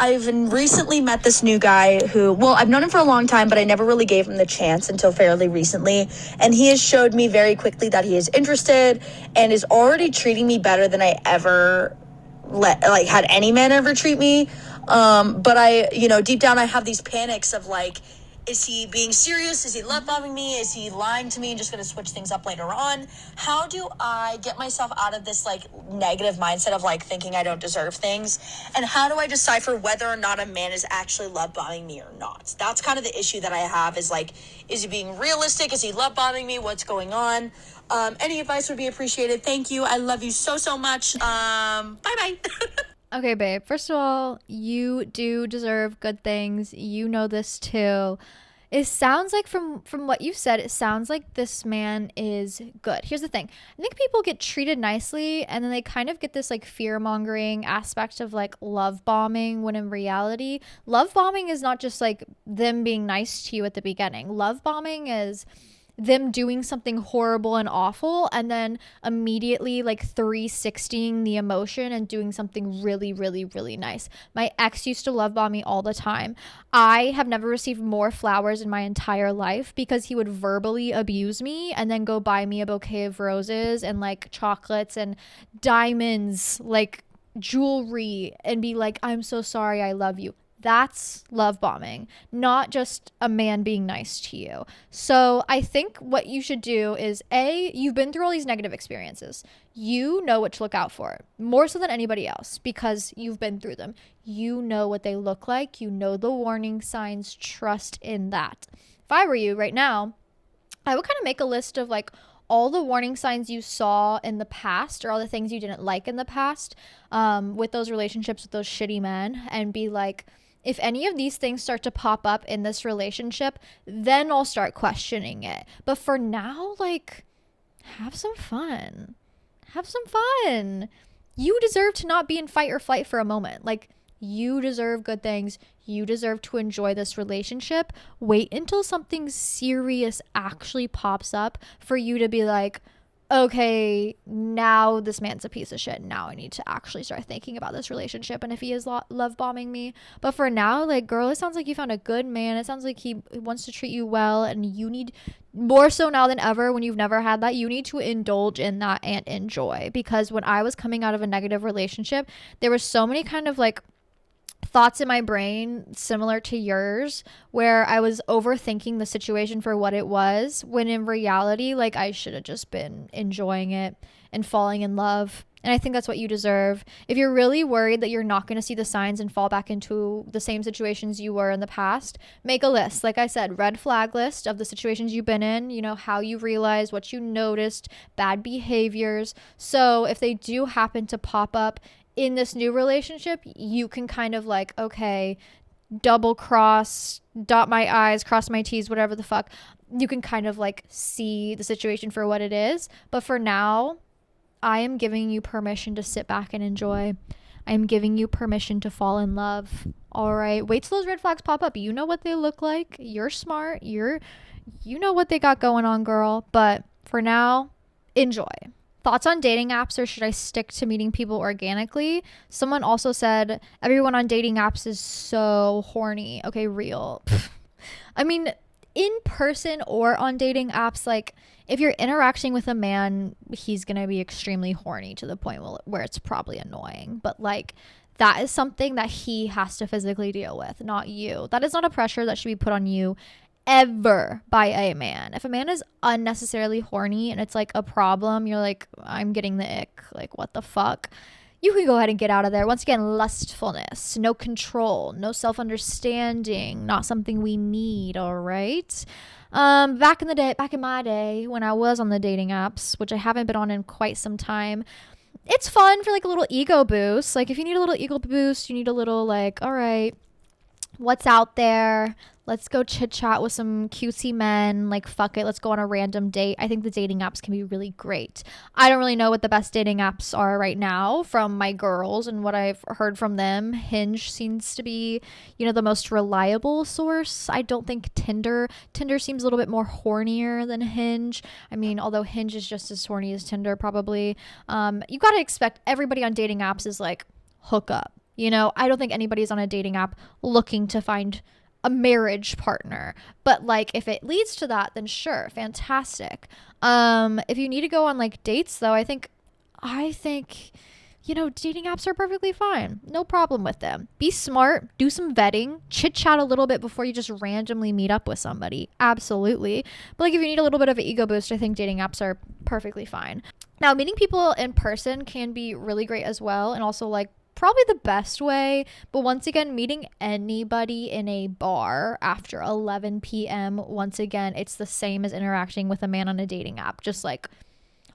I've recently met this new guy who, well, I've known him for a long time, but I never really gave him the chance until fairly recently. And he has showed me very quickly that he is interested and is already treating me better than I ever had any man ever treat me. But I, deep down I have these panics of like, is he being serious? Is he love bombing me? Is he lying to me and just going to switch things up later on? How do I get myself out of this like negative mindset of like thinking I don't deserve things? And how do I decipher whether or not a man is actually love bombing me or not? That's kind of the issue that I have, is like, is he being realistic? Is he love bombing me? What's going on? Any advice would be appreciated. Thank you. I love you so, so much. Bye-bye. Okay, babe. First of all, you do deserve good things. You know this too. It sounds like from what you said, it sounds like this man is good. Here's the thing. I think people get treated nicely and then they kind of get this like fear-mongering aspect of like love bombing, when in reality, love bombing is not just like them being nice to you at the beginning. Love bombing is them doing something horrible and awful and then immediately like 360ing the emotion and doing something really, really, really nice. My ex used to love bomb me all the time. I have never received more flowers in my entire life because he would verbally abuse me and then go buy me a bouquet of roses and like chocolates and diamonds, like jewelry, and be like, I'm so sorry, I love you. That's love bombing, not just a man being nice to you. So I think what you should do is, you've been through all these negative experiences. You know what to look out for, more so than anybody else, because you've been through them. You know what they look like. You know the warning signs. Trust in that. If I were you right now, I would kind of make a list of like all the warning signs you saw in the past, or all the things you didn't like in the past, with those relationships with those shitty men, and be like, if any of these things start to pop up in this relationship, then I'll start questioning it. But for now, like, have some fun. Have some fun. You deserve to not be in fight or flight for a moment. Like, you deserve good things. You deserve to enjoy this relationship. Wait until something serious actually pops up for you to be like, okay, now this man's a piece of shit. Now I need to actually start thinking about this relationship and if he is love bombing me. But for now, like, girl, it sounds like you found a good man. It sounds like he wants to treat you well, and you need, more so now than ever when you've never had that, you need to indulge in that and enjoy. Because when I was coming out of a negative relationship, there were so many kind of like thoughts in my brain similar to yours, where I was overthinking the situation for what it was, when in reality, like, I should have just been enjoying it and falling in love. And I think that's what you deserve. If you're really worried that you're not going to see the signs and fall back into the same situations you were in the past, make a list. Like I said, red flag list of the situations you've been in, how you realized, what you noticed, bad behaviors. So if they do happen to pop up in this new relationship, you can kind of like, okay, double cross, dot my I's, cross my T's, whatever the fuck. You can kind of like see the situation for what it is. But for now, I am giving you permission to sit back and enjoy. I am giving you permission to fall in love. All right. Wait till those red flags pop up. You know what they look like. You're smart. You know what they got going on, girl. But for now, enjoy. Thoughts on dating apps, or should I stick to meeting people organically? Someone also said everyone on dating apps is so horny. Okay, real. I mean, in person or on dating apps, like, if you're interacting with a man, he's going to be extremely horny to the point where it's probably annoying. But like, that is something that he has to physically deal with, not you. That is not a pressure that should be put on you. ever by a man. If a man is unnecessarily horny and it's like a problem, you're like, I'm getting the ick. Like, what the fuck? You can go ahead and get out of there. Once again, lustfulness, no control, no self-understanding, not something we need, all right? Back in my day when I was on the dating apps, which I haven't been on in quite some time, it's fun for like a little ego boost. Like if you need a little ego boost, you need a little like, all right, what's out there? Let's go chit chat with some cutesy men. Like, fuck it. Let's go on a random date. I think the dating apps can be really great. I don't really know what the best dating apps are right now from my girls and what I've heard from them. Hinge seems to be, the most reliable source. I don't think Tinder seems a little bit more hornier than Hinge. I mean, although Hinge is just as horny as Tinder probably. You got to expect everybody on dating apps is like, hook up. I don't think anybody's on a dating app looking to find a marriage partner, but like if it leads to that, then sure, fantastic. If you need to go on like dates though, I think dating apps are perfectly fine. No problem with them. Be smart, do some vetting, chit chat a little bit before you just randomly meet up with somebody. Absolutely. But like if you need a little bit of an ego boost, I think dating apps are perfectly fine. Now, meeting people in person can be really great as well, and also like probably the best way. But once again, meeting anybody in a bar after 11 p.m., once again, it's the same as interacting with a man on a dating app, just like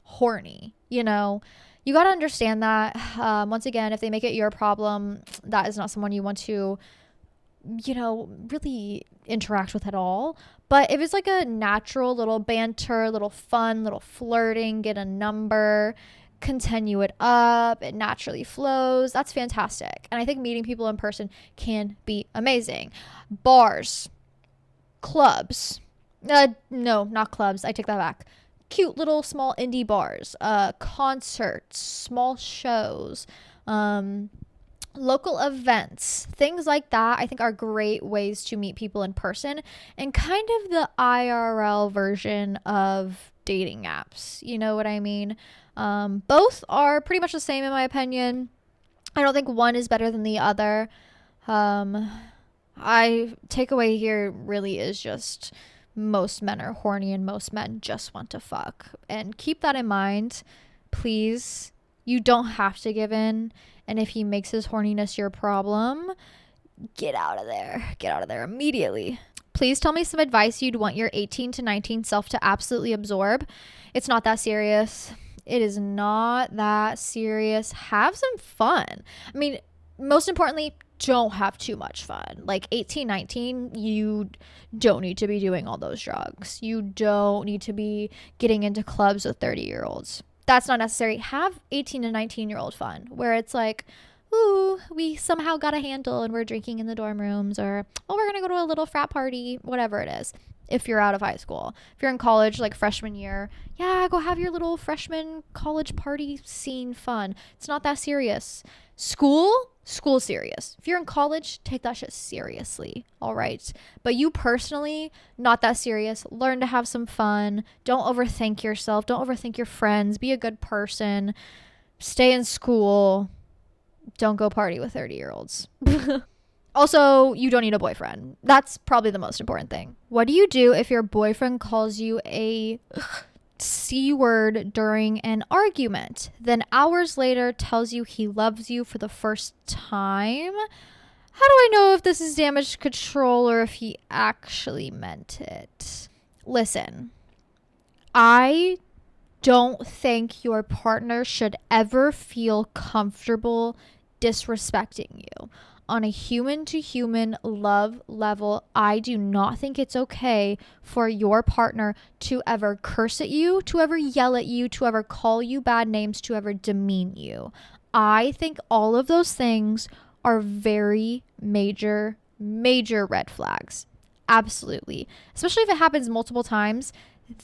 horny. You got to understand that. Once again, if they make it your problem, that is not someone you want to really interact with at all. But if it's like a natural little banter, little fun, little flirting, get a number, continue it up, it naturally flows, that's fantastic. And I think meeting people in person can be amazing. Bars, clubs, no, not clubs, I take that back. Cute little small indie bars, concerts, small shows, local events, things like that, I think are great ways to meet people in person, and kind of the IRL version of dating apps. You know what I mean? Both are pretty much the same in my opinion. I don't think one is better than the other. I takeaway here really is just most men are horny and most men just want to fuck. And keep that in mind, please. You don't have to give in. And if he makes his horniness your problem, get out of there. Get out of there immediately. Please tell me some advice you'd want your 18 to 19 self to absolutely absorb. It's not that serious. It is not that serious. Have some fun. I mean, most importantly, don't have too much fun. Like 18, 19, you don't need to be doing all those drugs. You don't need to be getting into clubs with 30-year-olds. That's not necessary. Have 18 to 19-year-old fun where it's like, ooh, we somehow got a handle and we're drinking in the dorm rooms, or, oh, we're going to go to a little frat party, whatever it is. If you're out of high school, if you're in college, like freshman year, yeah, go have your little freshman college party scene fun. It's not that serious. School serious. If you're in college, take that shit seriously. All right. But you personally, not that serious. Learn to have some fun. Don't overthink yourself. Don't overthink your friends. Be a good person. Stay in school. Don't go party with 30-year-olds. Also, you don't need a boyfriend. That's probably the most important thing. What do you do if your boyfriend calls you a C word during an argument, then hours later tells you he loves you for the first time? How do I know if this is damage control or if he actually meant it? Listen, I don't think your partner should ever feel comfortable disrespecting you. On a human-to-human love level, I do not think it's okay for your partner to ever curse at you, to ever yell at you, to ever call you bad names, to ever demean you. I think all of those things are very major red flags. Absolutely. Especially if it happens multiple times.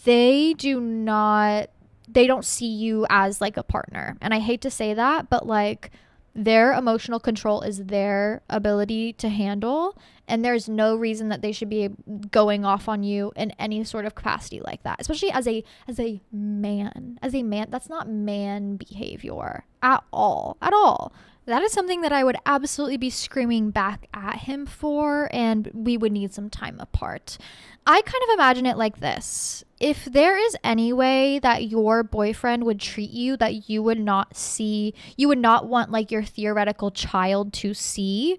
They don't see you as like a partner. And I hate to say that, but like, their emotional control is their ability to handle, And there's no reason that they should be going off on you in any sort of capacity like that, especially as a man. As a man, that's not man behavior at all. At all. That is something that I would absolutely be screaming back at him for, and we would need some time apart. I kind of imagine it like this. If there is any way that your boyfriend would treat you that you would not see, you would not want like your theoretical child to see,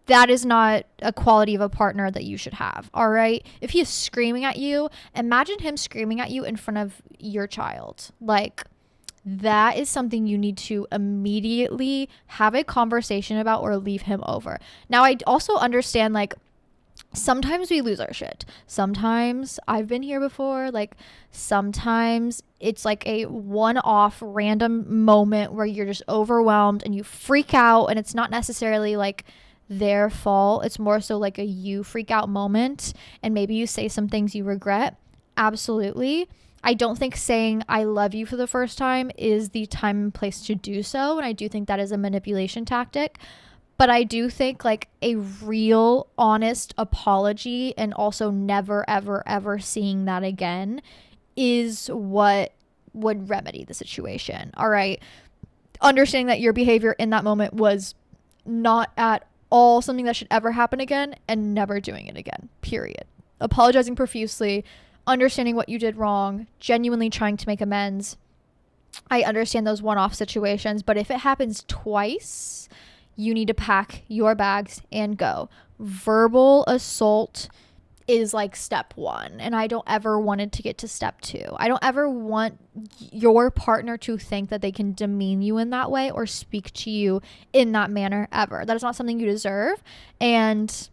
that is not a quality of a partner that you should have, all right? If he is screaming at you, imagine him screaming at you in front of your child. Like, that is something you need to immediately have a conversation about or leave him over. Now, I also understand, like, sometimes we lose our shit. Sometimes, I've been here before, like, sometimes it's like a one-off random moment where you're just overwhelmed and you freak out, and it's not necessarily like their fault. It's more so like a you freak out moment, and maybe you say some things you regret. Absolutely. I don't think saying I love you for the first time is the time and place to do so. And I do think that is a manipulation tactic. But I do think like a real honest apology and also never, ever, ever seeing that again is what would remedy the situation. All right. Understanding that your behavior in that moment was not at all something that should ever happen again, and never doing it again, period. Apologizing profusely, understanding what you did wrong, genuinely trying to make amends. I understand those one-off situations, but if it happens twice, you need to pack your bags and go. Verbal assault is like step 1, and I don't ever want it to get to step 2. I don't ever want your partner to think that they can demean you in that way or speak to you in that manner ever. That is not something you deserve, and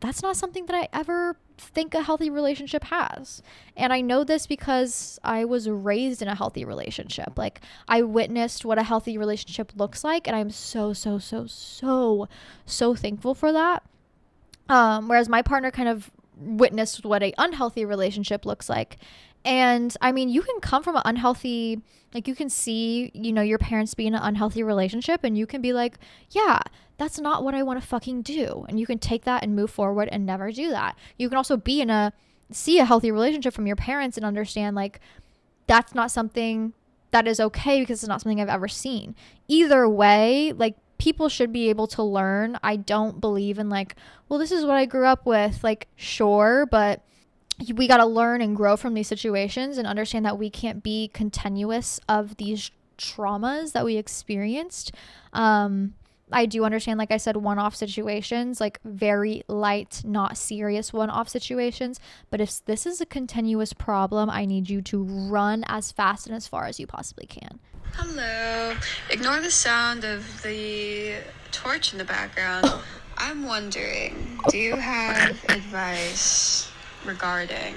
that's not something that I ever think a healthy relationship has. And I know this because I was raised in a healthy relationship. Like, I witnessed what a healthy relationship looks like, and I'm so thankful for that. Whereas my partner kind of witnessed what a unhealthy relationship looks like. And I mean, you can come from an unhealthy, like, you can see, you know, your parents be in an unhealthy relationship, and you can be like, yeah, that's not what I want to fucking do. And you can take that and move forward and never do that. You can also see a healthy relationship from your parents and understand, like, that's not something that is okay because it's not something I've ever seen. Either way, like, people should be able to learn. I don't believe in like, well, this is what I grew up with. Like, sure, but we got to learn and grow from these situations and understand that we can't be continuous of these traumas that we experienced. I do understand, like I said, one-off situations, like very light, not serious one-off situations. But if this is a continuous problem, I need you to run as fast and as far as you possibly can. Hello. Ignore the sound of the torch in the background. I'm wondering, do you have advice regarding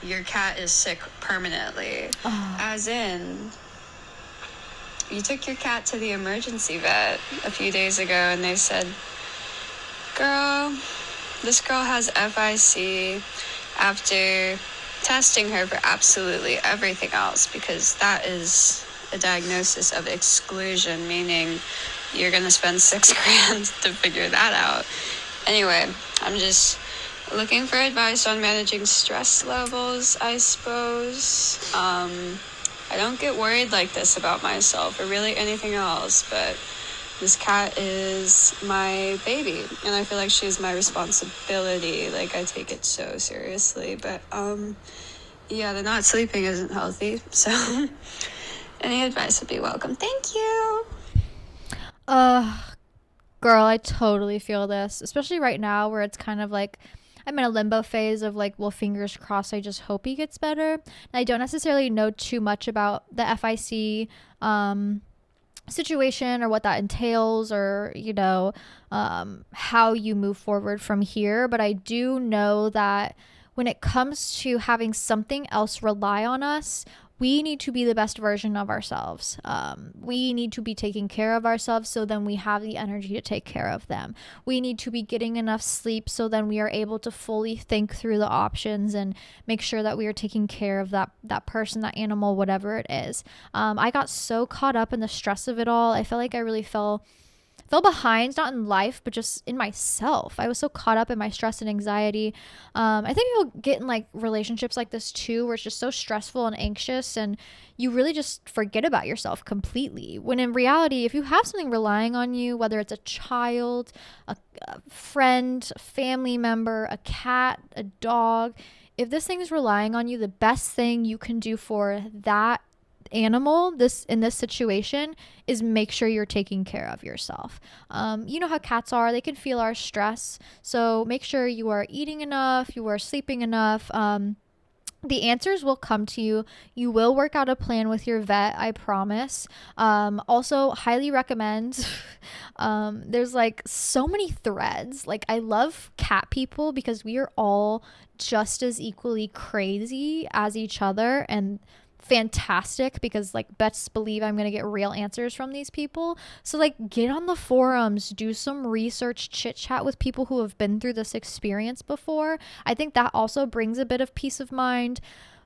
your cat is sick permanently? As in, you took your cat to the emergency vet a few days ago and they said, girl, this girl has FIC, after testing her for absolutely everything else, because that is a diagnosis of exclusion, meaning you're gonna spend $6,000 to figure that out. Anyway, I'm just looking for advice on managing stress levels, I suppose. I don't get worried like this about myself or really anything else, but this cat is my baby, and I feel like she's my responsibility. Like, I take it so seriously, but yeah, the not sleeping isn't healthy, so any advice would be welcome. Thank you. Girl, I totally feel this, especially right now where it's kind of like I'm in a limbo phase of like, well, fingers crossed, I just hope he gets better. And I don't necessarily know too much about the FIC situation or what that entails, or, you know, how you move forward from here. But I do know that when it comes to having something else rely on us, we need to be the best version of ourselves. We need to be taking care of ourselves so then we have the energy to take care of them. We need to be getting enough sleep so then we are able to fully think through the options and make sure that we are taking care of that person, that animal, whatever it is. I got so caught up in the stress of it all. I felt like I really fell fell behind, not in life, but just in myself. I was so caught up in my stress and anxiety. I think you'll get in like relationships like this too, where it's just so stressful and anxious, and you really just forget about yourself completely. When in reality, if you have something relying on you, whether it's a child, a friend, a family member, a cat, a dog, if this thing is relying on you, the best thing you can do for that animal in this situation is make sure you're taking care of yourself. You know how cats are, they can feel our stress, so make sure you are eating enough, you are sleeping enough. The answers will come to you. You will work out a plan with your vet, I promise. Also, highly recommend. There's like so many threads. Like, I love cat people because we are all just as equally crazy as each other, and fantastic, because like best believe I'm gonna get real answers from these people. So like, get on the forums, do some research, chit chat with people who have been through this experience before. I think that also brings a bit of peace of mind.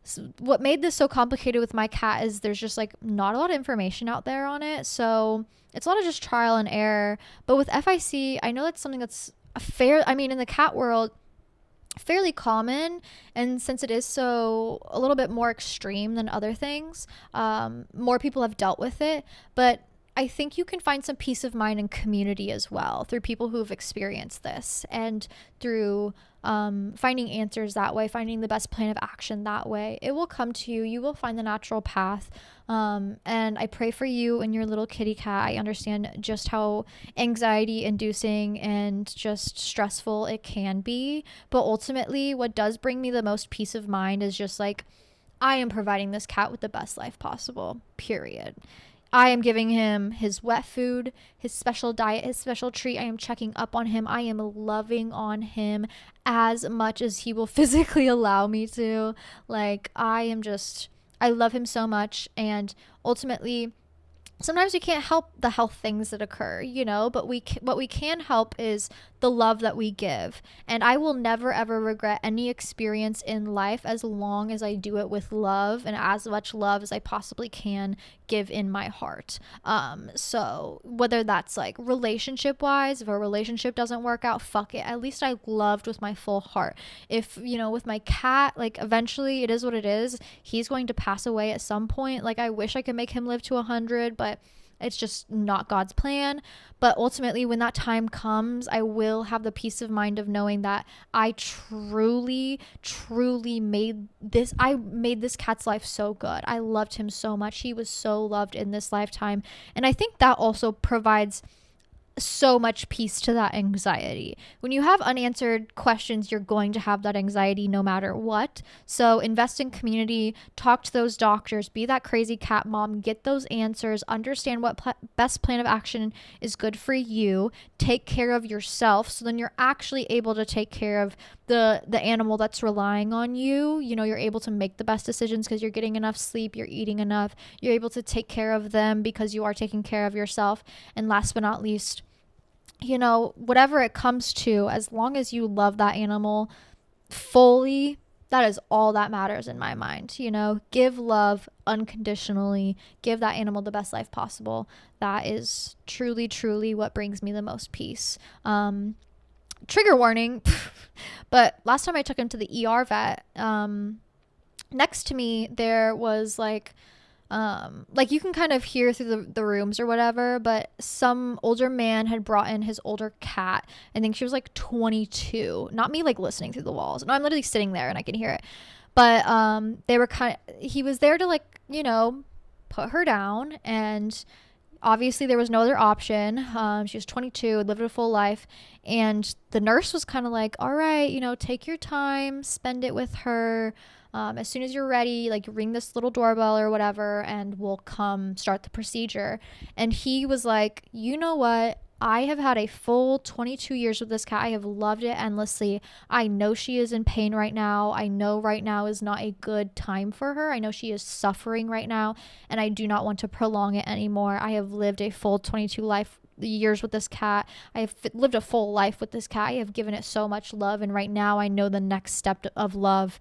So what made this so complicated with my cat is there's just like not a lot of information out there on it, so it's a lot of just trial and error. But with FIC, I know that's something that's in the cat world, fairly common, and since it is so a little bit more extreme than other things, more people have dealt with it. But I think you can find some peace of mind and community as well through people who have experienced this, and through finding answers that way, finding the best plan of action that way. It will come to you. You will find the natural path. And I pray for you and your little kitty cat. I understand just how anxiety inducing and just stressful it can be. But ultimately, what does bring me the most peace of mind is just like, I am providing this cat with the best life possible, period. I am giving him his wet food, his special diet, his special treat. I am checking up on him. I am loving on him as much as he will physically allow me to. Like, I love him so much. And ultimately, sometimes we can't help the health things that occur, but what we can help is the love that we give. And I will never ever regret any experience in life as long as I do it with love, and as much love as I possibly can give in my heart. So whether that's like relationship wise, if a relationship doesn't work out, fuck it, at least I loved with my full heart. If with my cat, like, eventually it is what it is, he's going to pass away at some point. Like, I wish I could make him live to 100, but it's just not God's plan. But ultimately, when that time comes, I will have the peace of mind of knowing that I truly, truly made this cat's life so good. I loved him so much. He was so loved in this lifetime. And I think that also provides so much peace to that anxiety. When you have unanswered questions, you're going to have that anxiety no matter what. So invest in community, talk to those doctors, be that crazy cat mom, get those answers, understand what best plan of action is good for you, take care of yourself, so then you're actually able to take care of the animal that's relying on you. You're able to make the best decisions because you're getting enough sleep, you're eating enough, you're able to take care of them because you are taking care of yourself. And last but not least, whatever it comes to, as long as you love that animal fully, that is all that matters in my mind. Give love unconditionally, give that animal the best life possible. That is truly, truly what brings me the most peace. Trigger warning, but last time I took him to the ER vet, next to me there was like you can kind of hear through the rooms or whatever, but some older man had brought in his older cat. I think she was like 22, not me like listening through the walls. No, I'm literally sitting there and I can hear it. But he was there to put her down, and obviously there was no other option. She was 22, lived a full life, and the nurse was kind of like, all right, take your time, spend it with her. As soon as you're ready, like, ring this little doorbell or whatever, and we'll come start the procedure. And he was like, you know what? I have had a full 22 years with this cat. I have loved it endlessly. I know she is in pain right now. I know right now is not a good time for her. I know she is suffering right now, and I do not want to prolong it anymore. I have lived a full 22 years with this cat. I have lived a full life with this cat. I have given it so much love, and right now I know the next step of love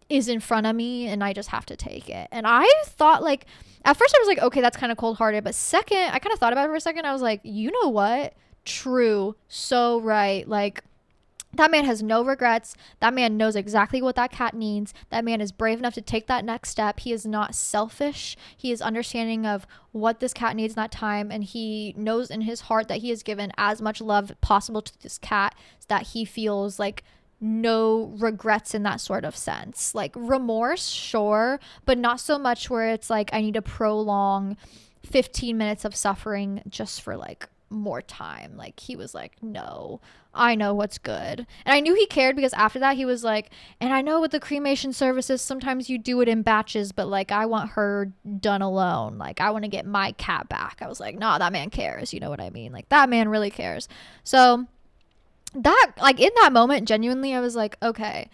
is in front of me and I just have to take it. And I thought, like, at first I was like, okay, that's kind of cold-hearted, but second, I kind of thought about it for a second. I was like, you know what? True. So right. Like, that man has no regrets. That man knows exactly what that cat needs. That man is brave enough to take that next step. He is not selfish. He is understanding of what this cat needs in that time. And he knows in his heart that he has given as much love possible to this cat so that he feels like no regrets in that sort of sense. Like remorse, sure, but not so much where it's like I need to prolong 15 minutes of suffering just for like more time. Like he was like, no, I know what's good. And I knew he cared because after that he was like, and I know with the cremation services sometimes you do it in batches, but like I want her done alone. Like I want to get my cat back. I was like, nah, that man cares. You know what I mean? Like that man really cares. So that, like, in that moment, genuinely I was like, okay,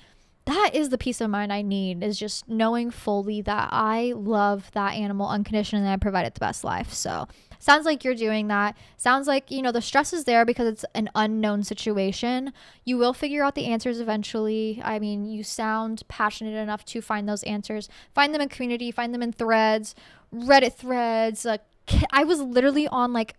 that is the peace of mind I need, is just knowing fully that I love that animal unconditionally and I provide it the best life. So sounds like you're doing that. Sounds like, you know, the stress is there because it's an unknown situation. You will figure out the answers eventually. I mean, you sound passionate enough to find those answers. Find them in community, find them in threads, Reddit threads. I was literally on like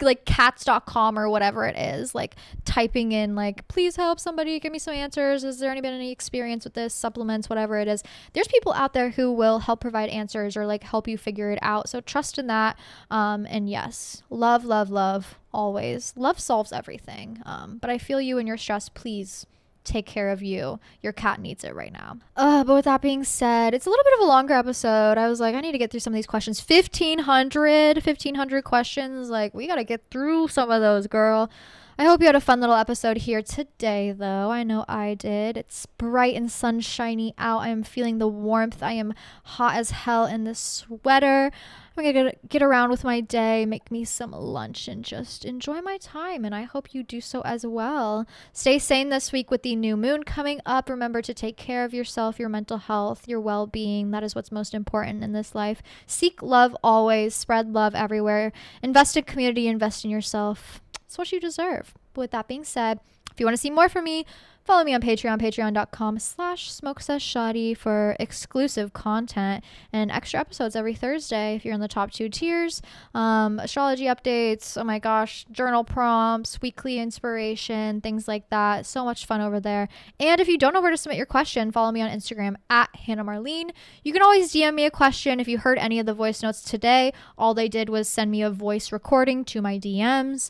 like cats.com or whatever it is, like typing in like, please help somebody, give me some answers, is there been any experience with this, supplements, whatever it is. There's people out there who will help provide answers or like help you figure it out, so trust in that. And yes, love always. Love solves everything. But I feel you and your stress. Please take care of you. Your cat needs it right now. But with that being said, it's a little bit of a longer episode. I was like, I need to get through some of these questions. 1,500 questions. Like, we got to get through some of those, girl. I hope you had a fun little episode here today, though. I know I did. It's bright and sunshiny out. I am feeling the warmth. I am hot as hell in this sweater. I'm going to get around with my day, make me some lunch, and just enjoy my time. And I hope you do so as well. Stay sane this week with the new moon coming up. Remember to take care of yourself, your mental health, your well-being. That is what's most important in this life. Seek love always. Spread love everywhere. Invest in community. Invest in yourself. It's what you deserve. But with that being said, if you want to see more from me, follow me on Patreon, patreon.com/smokesesshotty for exclusive content and extra episodes every Thursday if you're in the top 2 tiers. Astrology updates, oh my gosh, journal prompts, weekly inspiration, things like that. So much fun over there. And if you don't know where to submit your question, follow me on Instagram at Hannah Marlene. You can always DM me a question. If you heard any of the voice notes today, all they did was send me a voice recording to my DMs.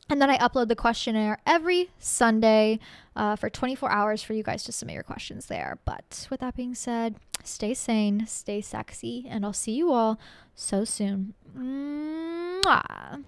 And then I upload the questionnaire every Sunday for 24 hours for you guys to submit your questions there. But with that being said, stay sane, stay sexy, and I'll see you all so soon. Mwah.